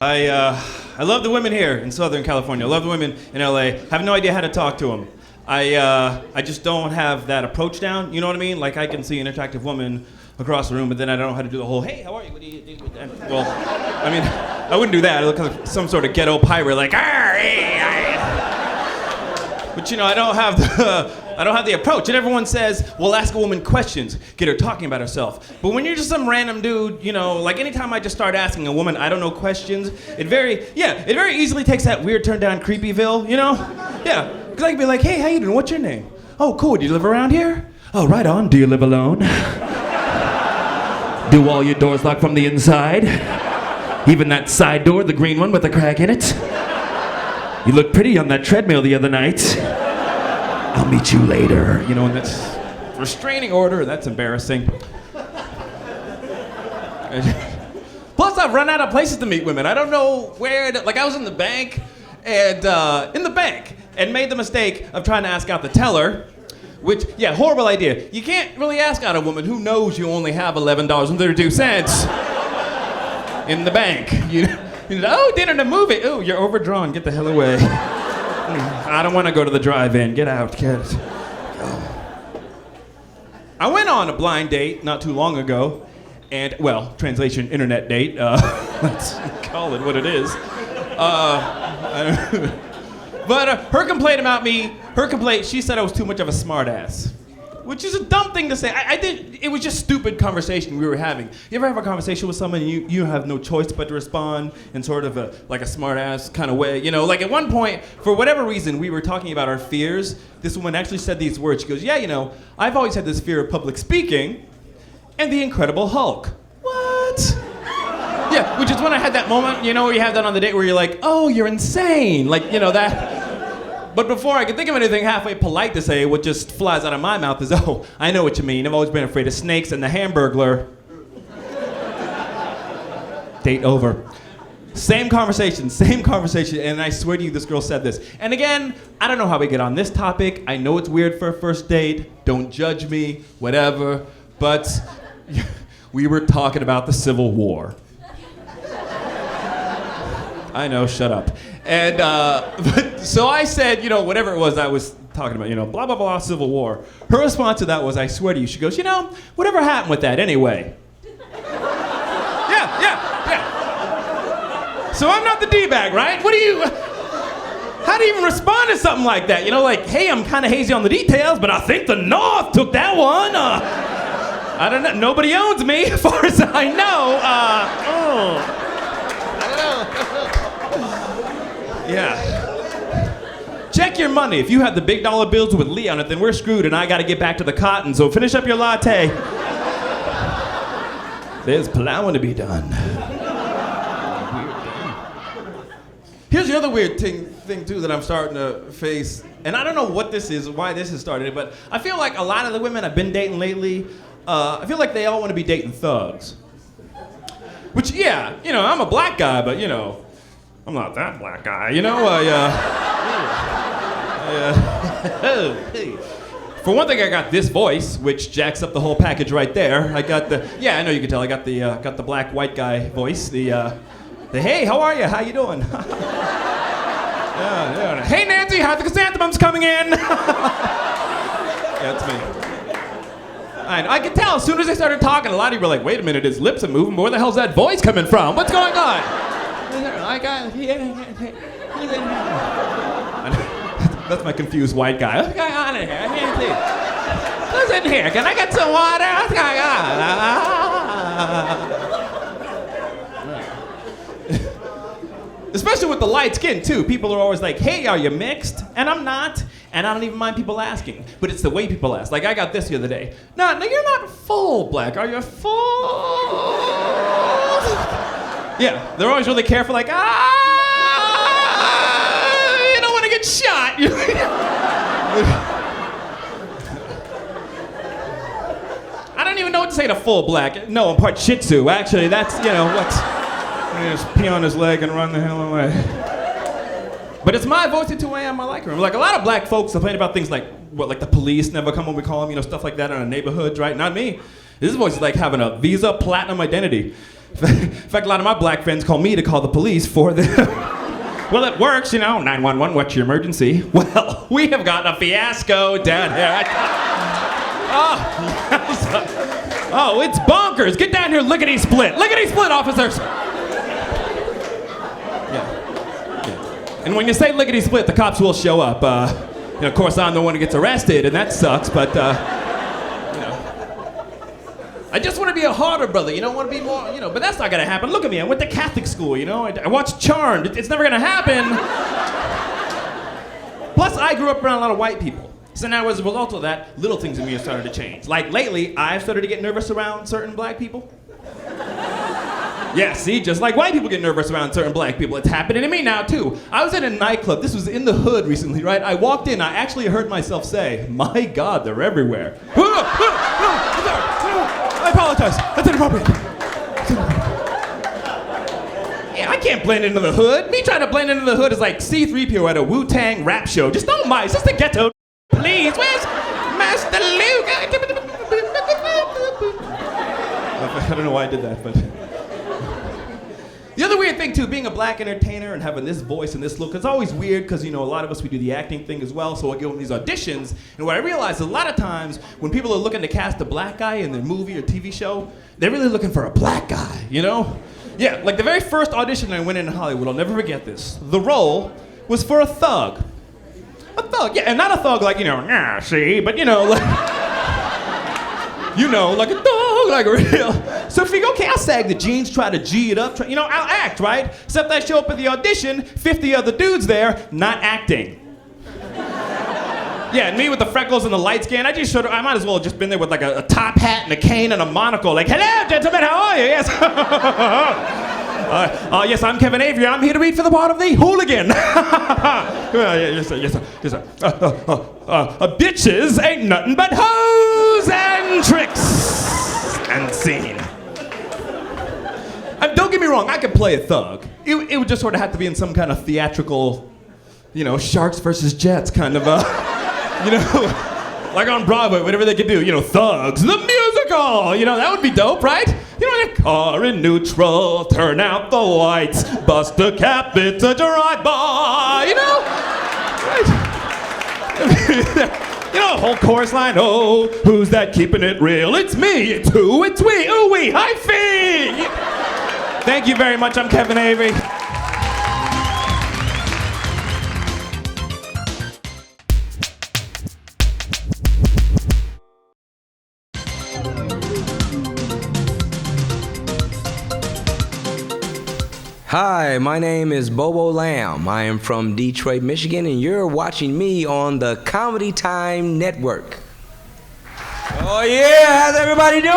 I love the women here in Southern California. I love the women in LA. I have no idea how to talk to them. I just don't have that approach down. You know what I mean? Like I can see an attractive woman across the room, but then I don't know how to do the whole, hey, how are you? What do you do? Well, I mean, I wouldn't do that. I look like some sort of ghetto pirate, like, but you know, I don't have the approach. And everyone says, well, ask a woman questions, get her talking about herself. But when you're just some random dude, you know, like anytime I just start asking a woman, I don't know questions, it very easily takes that weird turn down Creepyville, you know? Yeah, because I can be like, hey, how you doing? What's your name? Oh, cool, do you live around here? Oh, right on, do you live alone? Do all your doors lock from the inside? Even that side door, the green one with a crack in it? You looked pretty on that treadmill the other night. I'll meet you later. You know, and that's restraining order. That's embarrassing. Plus, I've run out of places to meet women. I don't know where. Like, I was in the bank, and made the mistake of trying to ask out the teller. Which, yeah, horrible idea. You can't really ask out a woman who knows you only have $11.32 in the bank. You know, oh, dinner to movie. Oh, you're overdrawn. Get the hell away. I don't want to go to the drive-in. Get out, kid. I went on a blind date not too long ago, and, well, translation, internet date. Let's call it what it is. But her complaint about me, she said I was too much of a smartass. which is a dumb thing to say. It was just stupid conversation we were having. You ever have a conversation with someone and you have no choice but to respond in sort of a smart ass kind of way? You know, like at one point, for whatever reason, we were talking about our fears. This woman actually said these words. She goes, yeah, you know, I've always had this fear of public speaking and the Incredible Hulk. What? Yeah, which is when I had that moment, you know, where you have that on the date where you're like, oh, you're insane. Like, you know, that. But before I could think of anything halfway polite to say, what just flies out of my mouth is, oh, I know what you mean. I've always been afraid of snakes and the Hamburglar. Date over. Same conversation, and I swear to you, this girl said this. And again, I don't know how we get on this topic. I know it's weird for a first date. Don't judge me, whatever. But we were talking about the Civil War. I know, shut up. And so I said, you know, whatever it was I was talking about, you know, blah, blah, blah, Civil War. Her response to that was, I swear to you, she goes, you know, whatever happened with that anyway? Yeah. So I'm not the D-bag, right? How do you even respond to something like that? You know, like, hey, I'm kind of hazy on the details, but I think the North took that one. I don't know, nobody owns me, as far as I know. Yeah. Check your money. If you have the big dollar bills with Lee on it, then we're screwed and I gotta get back to the cotton, so finish up your latte. There's plowing to be done. Here's the other weird thing too that I'm starting to face, and I don't know what this is, why this has started, but I feel like a lot of the women I've been dating lately, I feel like they all want to be dating thugs. Which, yeah, you know, I'm a black guy, but you know, I'm not that black guy, you know? For one thing, I got this voice, which jacks up the whole package right there. I got the, yeah, I know you can tell. I got the black white guy voice. The hey, how are you? How you doing? Yeah. Hey, Nancy, how the chrysanthemums coming in? Yeah, that's me. I could tell as soon as they started talking, a lot of you were like, wait a minute, his lips are moving, but where the hell's that voice coming from? What's going on? That's my confused white guy. What's going on in here? I can't see. Who's in here? Can I get some water? What's going on? Especially with the light skin, too. People are always like, hey, are you mixed? And I'm not. And I don't even mind people asking. But it's the way people ask. Like, I got this the other day. No, you're not full black. Are you full? Yeah, they're always really careful, like, you don't want to get shot. I don't even know what to say to full black. No, I'm part Shih Tzu. Actually, that's, you know, what's... Just pee on his leg and run the hell away. But it's my voice at 2 a.m. I like her. Like, a lot of black folks complain about things like, what, like the police never come when we call them, you know, stuff like that in our neighborhoods, right? Not me. This voice is like having a Visa Platinum identity. In fact, a lot of my black friends call me to call the police for them. Well, it works, you know. 911, what's your emergency? Well, we have got a fiasco down here. Oh, it's bonkers. Get down here, lickety-split. Lickety-split, officers. Yeah. And when you say lickety-split, the cops will show up. You know, of course, I'm the one who gets arrested, and that sucks, but, you know. I just want to be a harder brother, you know, want to be more, you know, but that's not going to happen. Look at me, I went to Catholic school, you know, I watched Charmed. It's never going to happen. Plus, I grew up around a lot of white people. So now as a result of that, little things in me have started to change. Like lately, I've started to get nervous around certain black people. Yeah, see, just like white people get nervous around certain black people, it's happening to me now too. I was at a nightclub, this was in the hood recently, right? I walked in, I actually heard myself say, my God, they're everywhere. I apologize, that's inappropriate. Yeah, I can't blend into the hood. Me trying to blend into the hood is like C-3PO at a Wu-Tang rap show. Just don't mind, it's just a ghetto. Please, where's Master Luke? I don't know why I did that, but... The other weird thing, too, being a black entertainer and having this voice and this look, it's always weird because, you know, a lot of us, we do the acting thing as well, so I go on these auditions, and what I realize is a lot of times when people are looking to cast a black guy in their movie or TV show, they're really looking for a black guy, you know? Yeah, like the very first audition I went in Hollywood, I'll never forget this. The role was for a thug. A thug, yeah, and not a thug like, you know, see, but, you know, like... You know, like a dog, like a real. So if you go, okay, I'll sag the jeans, try to G it up, I'll act, right? Except I show up at the audition, 50 other dudes there, not acting. Yeah, and me with the freckles and the light skin, I just showed up. I might as well have just been there with like a top hat and a cane and a monocle, like, hello, gentlemen, how are you? Yes. Yes, I'm Kevin Avery. I'm here to read for the part of the hooligan. Yes, sir. Bitches ain't nothing but hoes and tricks and scene. Don't get me wrong, I could play a thug. It would just sort of have to be in some kind of theatrical, Sharks versus Jets kind of like on Broadway, whatever they could do, Thugs, the musical, that would be dope, right? Car in neutral, turn out the lights, bust a cap, it's a drive-by, right? Whole chorus line, oh, who's that keeping it real? It's me, it's who, it's we, ooh wee, hi fee! Thank you very much, I'm Kevin Avery. Hi, my name is Bobo Lamb. I am from Detroit, Michigan, and you're watching me on the Comedy Time Network. Oh yeah, how's everybody doing?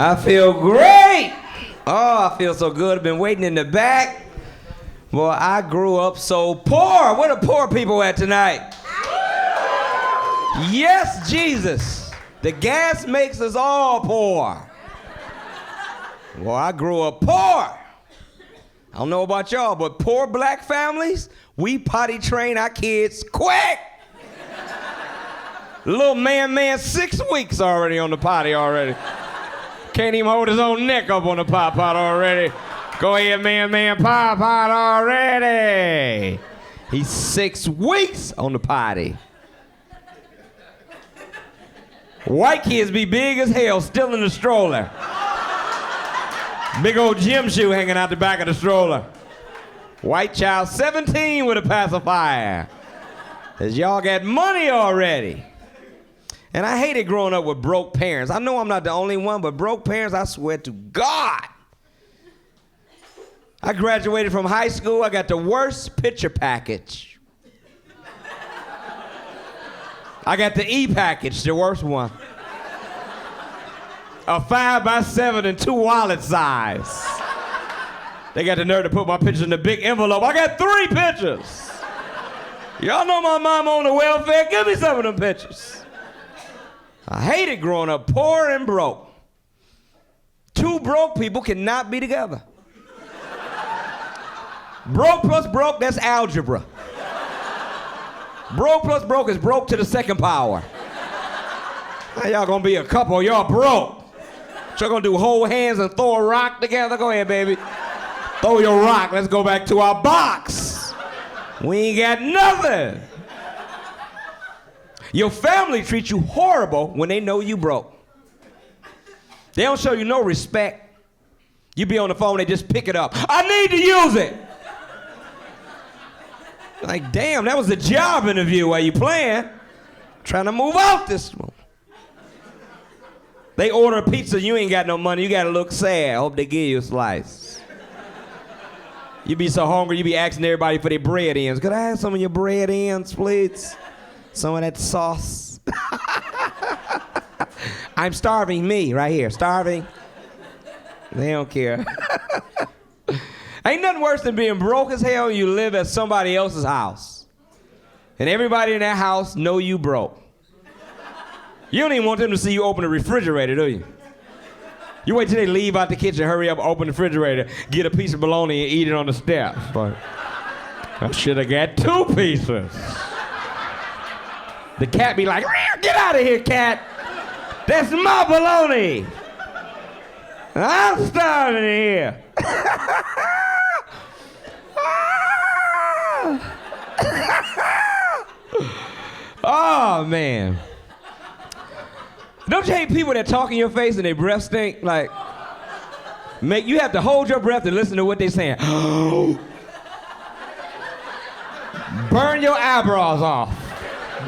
I feel great. Oh, I feel so good. I've been waiting in the back. Well, I grew up so poor. Where the poor people at tonight? Yes, Jesus. The gas makes us all poor. Well, I grew up poor. I don't know about y'all, but poor black families, we potty train our kids quick. Little man, 6 weeks already on the potty already. Can't even hold his own neck up on the pot already. Go ahead, man, pot already. He's 6 weeks on the potty. White kids be big as hell, still in the stroller. Big old gym shoe hanging out the back of the stroller. White child 17 with a pacifier. Cause y'all got money already. And I hated growing up with broke parents. I know I'm not the only one, but broke parents, I swear to God. I graduated from high school, I got the worst picture package. I got the E package, the worst one. A 5x7 and 2 wallet size. They got the nerve to put my pictures in the big envelope. I got 3 pictures. Y'all know my mom on the welfare. Give me some of them pictures. I hated growing up poor and broke. 2 broke people cannot be together. Broke plus broke, that's algebra. Broke plus broke is broke to the second power. How y'all gonna be a couple? Y'all broke. Y'all gonna do hold hands and throw a rock together? Go ahead, baby. Throw your rock. Let's go back to our box. We ain't got nothing. Your family treats you horrible when they know you broke. They don't show you no respect. You be on the phone, they just pick it up. I need to use it. Like, damn, that was a job interview while you playing. Trying to move out this one. They order a pizza, you ain't got no money, you gotta look sad. Hope they give you a slice. You be so hungry, you be asking everybody for their bread ends. Could I have some of your bread ends, please? Some of that sauce. I'm starving, me, right here, starving. They don't care. Ain't nothing worse than being broke as hell and you live at somebody else's house. And everybody in that house know you broke. You don't even want them to see you open the refrigerator, do you? You wait till they leave out the kitchen, hurry up, open the refrigerator, get a piece of bologna and eat it on the steps. But I should have got 2 pieces. The cat be like, get out of here, cat. That's my bologna. I'm starving here. Oh, man. Don't you hate people that talk in your face and their breath stink? Like, you have to hold your breath and listen to what they're saying. Burn your eyebrows off.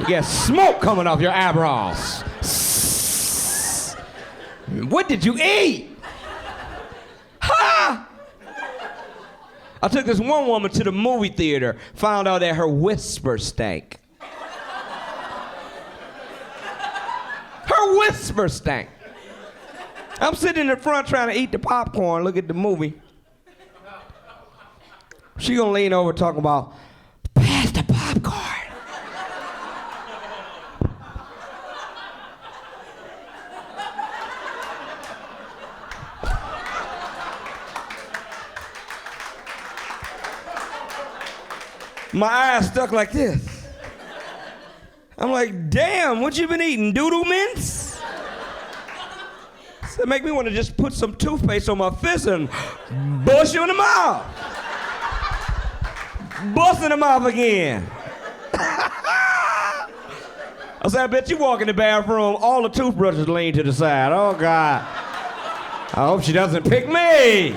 You get smoke coming off your eyebrows. What did you eat? Ha! I took this one woman to the movie theater, found out that her whisper stank. Her whisper stank. I'm sitting in the front trying to eat the popcorn, look at the movie. She gonna lean over talking about, pass the popcorn. My eyes stuck like this. I'm like, damn, what you been eating? Doodle mints? So it make me want to just put some toothpaste on my fist and bust you in the mouth. Bust in the mouth again. I said, I bet you walk in the bathroom, all the toothbrushes lean to the side. Oh, God. I hope she doesn't pick me.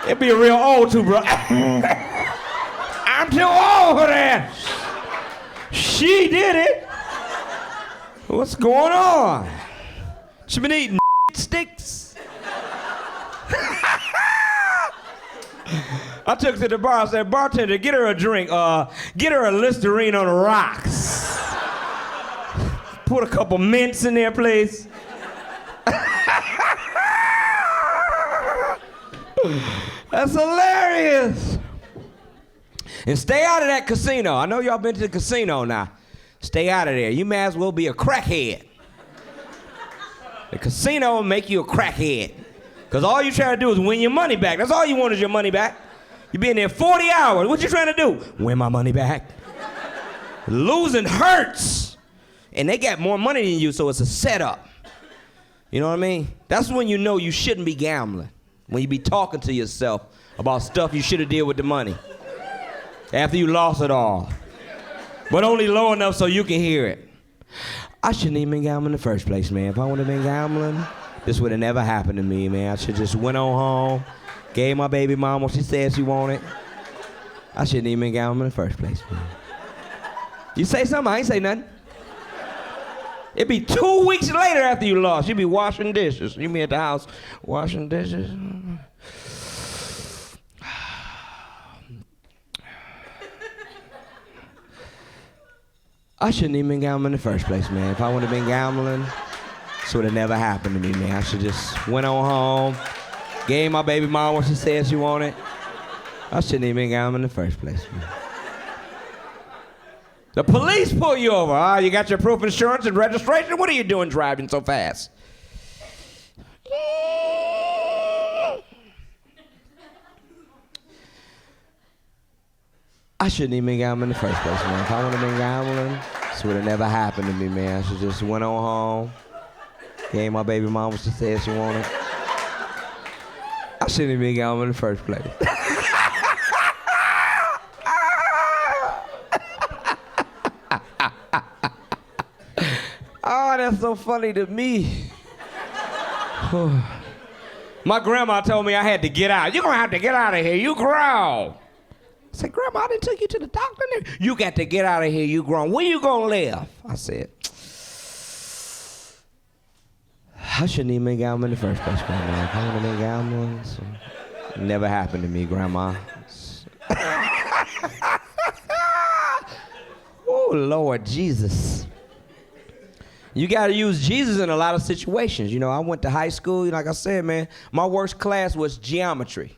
It'd be a real old toothbrush. I'm too old for that. She did it. What's going on? She been eating sticks. I took her to the bar. I said, bartender, get her a drink. Get her a Listerine on the rocks. Put a couple mints in there, please. That's hilarious. And stay out of that casino. I know y'all been to the casino now. Stay out of there. You may as well be a crackhead. The casino will make you a crackhead. Because all you trying to do is win your money back. That's all you want is your money back. You been there 40 hours. What you trying to do? Win my money back. Losing hurts. And they got more money than you, so it's a setup. You know what I mean? That's when you know you shouldn't be gambling. When you be talking to yourself about stuff you should have did with the money. After you lost it all. But only low enough so you can hear it. I shouldn't even been gambling in the first place, man. If I would have been gambling, this would have never happened to me, man. I should just went on home, gave my baby mom what she said she wanted. I shouldn't even been gambling in the first place, man. You say something, I ain't say nothing. It'd be 2 weeks later after you lost. You'd be washing dishes. You be at the house washing dishes. I shouldn't even been gambling in the first place, man. If I would have been gambling, this would have never happened to me, man. I should just went on home, gave my baby mom what she said she wanted. I shouldn't even been gambling in the first place, man. The police pull you over. You got your proof of insurance and registration? What are you doing driving so fast? I shouldn't even been gambling in the first place, man. If I would have been gambling, this would have never happened to me, man. I should just went on home, gave my baby mom what she said she wanted. I shouldn't even been gambling in the first place. Oh, that's so funny to me. My grandma told me I had to get out. You're gonna have to get out of here. You grown. I said, Grandma, I didn't take you to the doctor. You got to get out of here. You grown. Where you gonna live? I said, I shouldn't even been gambling in the first place, Grandma. If I would have been gambling, it never happened to me, Grandma. Oh, Lord Jesus. You got to use Jesus in a lot of situations. You know, I went to high school, like I said, man, my worst class was geometry.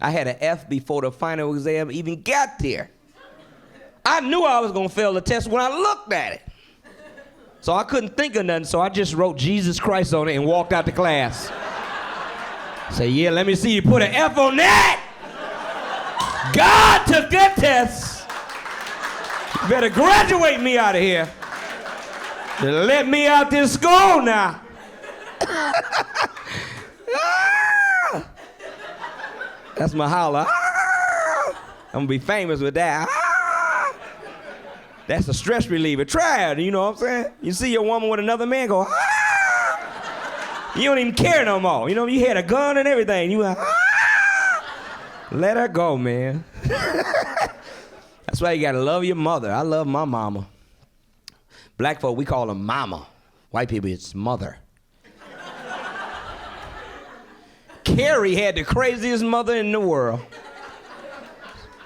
I had an F before the final exam even got there. I knew I was going to fail the test when I looked at it. So I couldn't think of nothing, so I just wrote Jesus Christ on it and walked out the class. Say, yeah, let me see you put an F on that. God took that test. You better graduate me out of here. Let me out this school now. That's my holler. I'm gonna be famous with that. That's a stress reliever. Try it, you know what I'm saying? You see your woman with another man go, you don't even care no more. You know, you had a gun and everything. You let her go, man. That's why you gotta love your mother. I love my mama. Black folk, we call her mama. White people, it's mother. Carrie had the craziest mother in the world.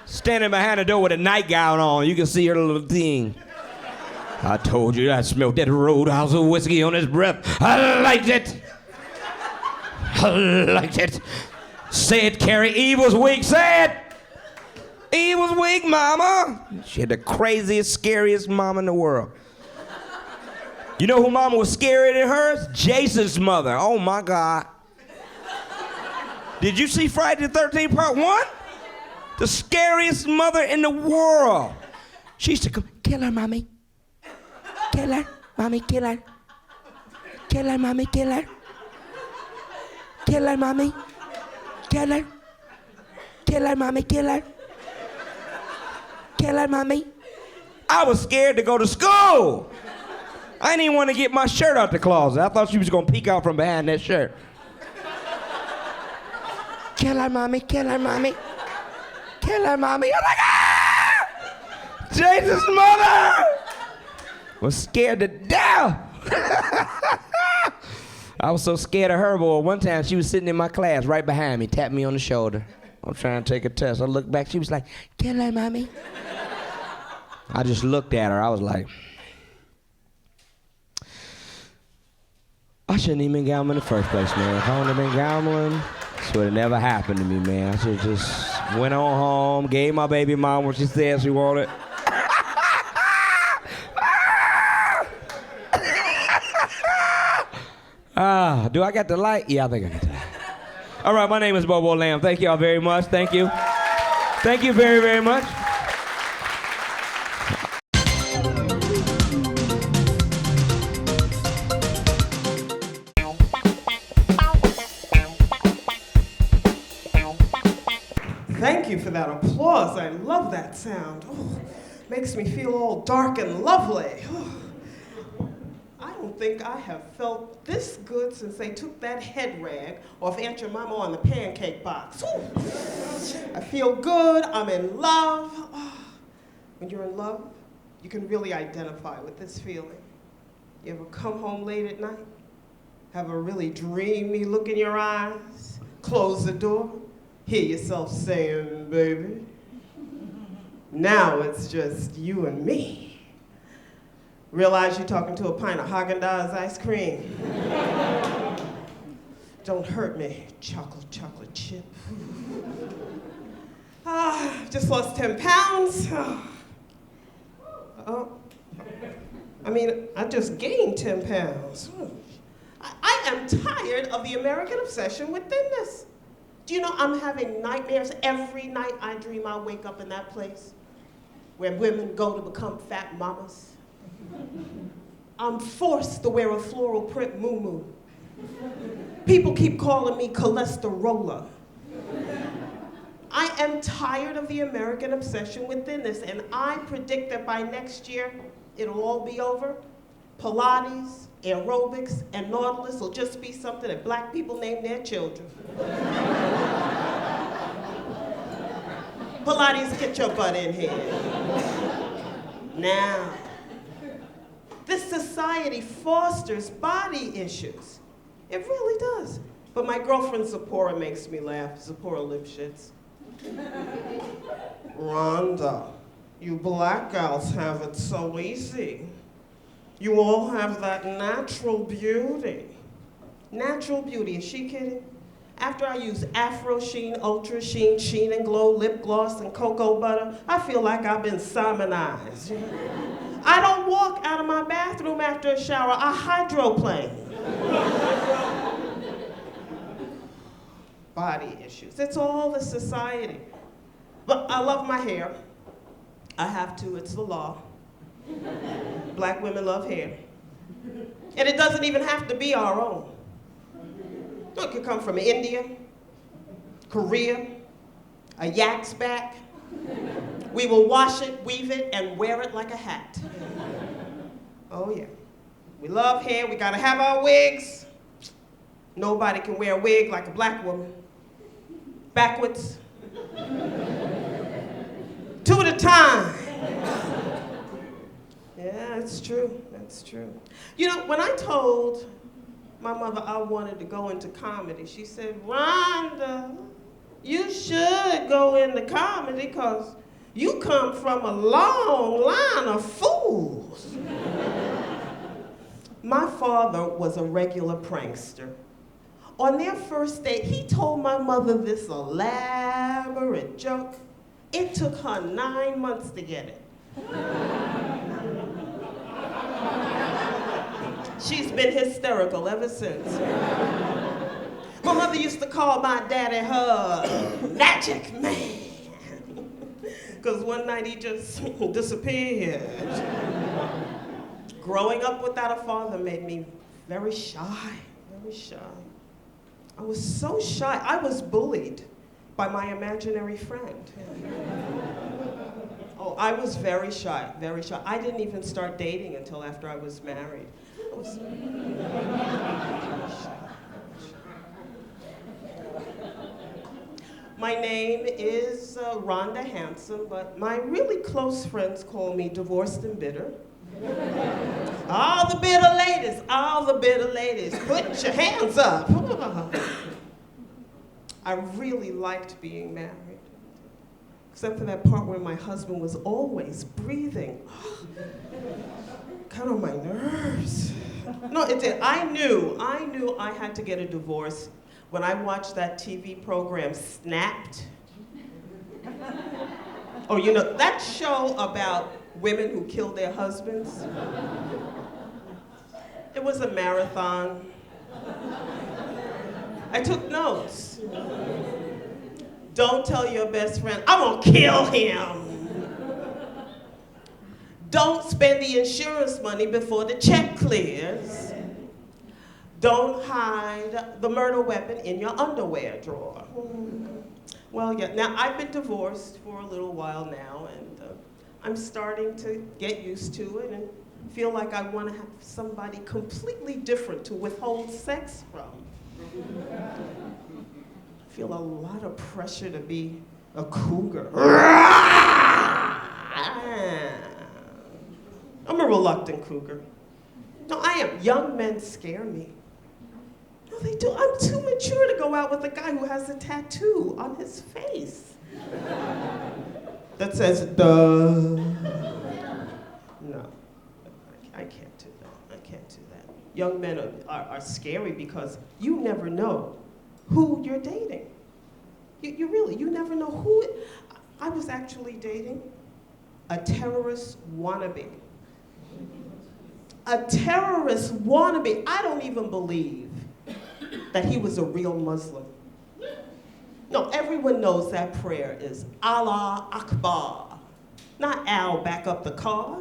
Standing behind the door with a nightgown on, you can see her little thing. I told you I smelled that Roadhouse of whiskey on his breath. I liked it. I liked it. Say it, Carrie. Eve was weak. Say it. Eve was weak, mama. She had the craziest, scariest mama in the world. You know who mama was scarier than hers? Jason's mother. Oh, my God. Did you see Friday the 13th Part 1? The scariest mother in the world. She used to come, kill her, mommy. Kill her, mommy, kill her. Kill her, mommy, kill her. Kill her, mommy. Kill her. Kill her, mommy, kill her. Kill her, mommy. I was scared to go to school. I didn't even want to get my shirt out the closet. I thought she was going to peek out from behind that shirt. Kill her, mommy, kill her, mommy. Kill her, mommy. I'm like, ah! Jesus' mother was scared to death. I was so scared of her, boy. One time she was sitting in my class right behind me, tapped me on the shoulder. I'm trying to take a test. I looked back, she was like, kill her, mommy. I just looked at her. I was like, I shouldn't even been gambling in the first place, man. If I wouldn't have been gambling, this would have never happened to me, man. I should have just went on home, gave my baby mom what she said she wanted. Do I got the light? Yeah, I think I got the light. All right, my name is Bobo Lamb. Thank y'all very much. Thank you. Thank you very, very much. Thank you for that applause. I love that sound. Oh, makes me feel all dark and lovely. Oh, I don't think I have felt this good since they took that head rag off Aunt Jemima on the pancake box. Ooh. I feel good. I'm in love. Oh, when you're in love, you can really identify with this feeling. You ever come home late at night, have a really dreamy look in your eyes, close the door, hear yourself saying, baby, now it's just you and me. Realize you're talking to a pint of Haagen-Dazs ice cream. Don't hurt me, chocolate chip. Just lost 10 pounds. I just gained 10 pounds. I am tired of the American obsession with thinness. Do you know I'm having nightmares every night I dream I wake up in that place where women go to become fat mamas? I'm forced to wear a floral print muumuu. People keep calling me cholesterola. I am tired of the American obsession with thinness, and I predict that by next year, it'll all be over. Pilates, aerobics, and Nautilus will just be something that black people name their children. Pilates, get your butt in here. Now, this society fosters body issues. It really does. But my girlfriend Zipporah makes me laugh. Zipporah Lipschitz. Rhonda, you black gals have it so easy. You all have that natural beauty. Natural beauty, is she kidding? After I use Afro Sheen, Ultra Sheen, Sheen and Glow, lip gloss, and cocoa butter, I feel like I've been Simonized. I don't walk out of my bathroom after a shower, I hydroplane. Body issues, it's all the society. But I love my hair. I have to, it's the law. Black women love hair. And it doesn't even have to be our own. It could come from India, Korea, a yak's back. We will wash it, weave it, and wear it like a hat. Oh yeah. We love hair, we gotta have our wigs. Nobody can wear a wig like a black woman. Backwards. 2 at a good time. Yeah, it's true. That's true. You know, when I told my mother I wanted to go into comedy, she said, Rhonda, you should go into comedy because you come from a long line of fools. My father was a regular prankster. On their first date, he told my mother this elaborate joke. It took her 9 months to get it. She's been hysterical ever since. My mother used to call my daddy her magic man. Because one night he just disappeared. Growing up without a father made me very shy, very shy. I was so shy, I was bullied by my imaginary friend. Oh, I was very shy, very shy. I didn't even start dating until after I was married. I was very shy. My name is Rhonda Hansome, but my really close friends call me divorced and bitter. All the bitter ladies, put your hands up. I really liked being married, except for that part where my husband was always breathing. Kind of my nerves. No, it did. I knew I had to get a divorce when I watched that TV program, Snapped. Oh, you know, that show about women who killed their husbands. It was a marathon. I took notes. Don't tell your best friend, I'm gonna kill him. Don't spend the insurance money before the check clears. Don't hide the murder weapon in your underwear drawer. Well, yeah, now I've been divorced for a little while now, and I'm starting to get used to it and feel like I want to have somebody completely different to withhold sex from. I feel a lot of pressure to be a cougar. I'm a reluctant cougar. No, I am. Young men scare me. No, they do. I'm too mature to go out with a guy who has a tattoo on his face that says, duh. No, I can't do that. I can't do that. Young men are scary because you never know who you're dating. You never know who. I was actually dating a terrorist wannabe. A terrorist wannabe. I don't even believe that he was a real Muslim. No, everyone knows that prayer is Allah Akbar. Not Al, back up the car.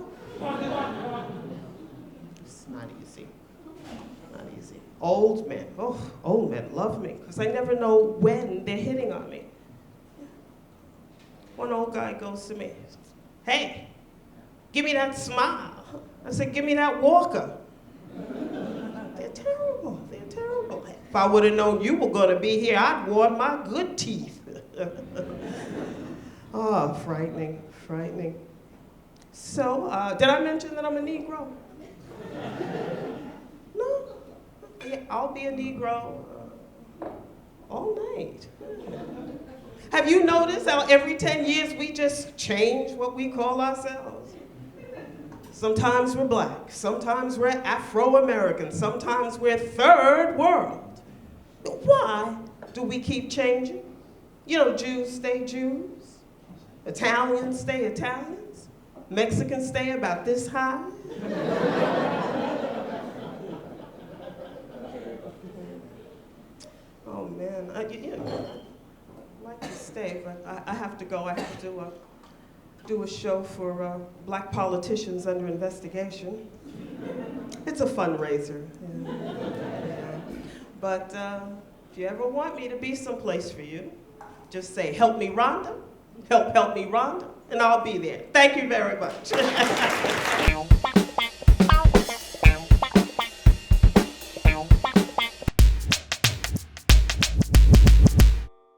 It's not easy. Not easy. Old men love me because I never know when they're hitting on me. One old guy goes to me, hey, give me that smile. I said, give me that walker. They're terrible, they're terrible. If I would have known you were gonna be here, I'd worn my good teeth. Oh, frightening, frightening. So, did I mention that I'm a Negro? No, yeah, I'll be a Negro all night. Have you noticed how every 10 years we just change what we call ourselves? Sometimes we're black, sometimes we're Afro-American, sometimes we're third world. Why do we keep changing? You know, Jews stay Jews, Italians stay Italians, Mexicans stay about this high. Oh man, I'd like to stay, but I have to go. I have to do a show for black politicians under investigation. It's a fundraiser. Yeah. But if you ever want me to be someplace for you, just say, help me, Rhonda. Help me, Rhonda. And I'll be there. Thank you very much.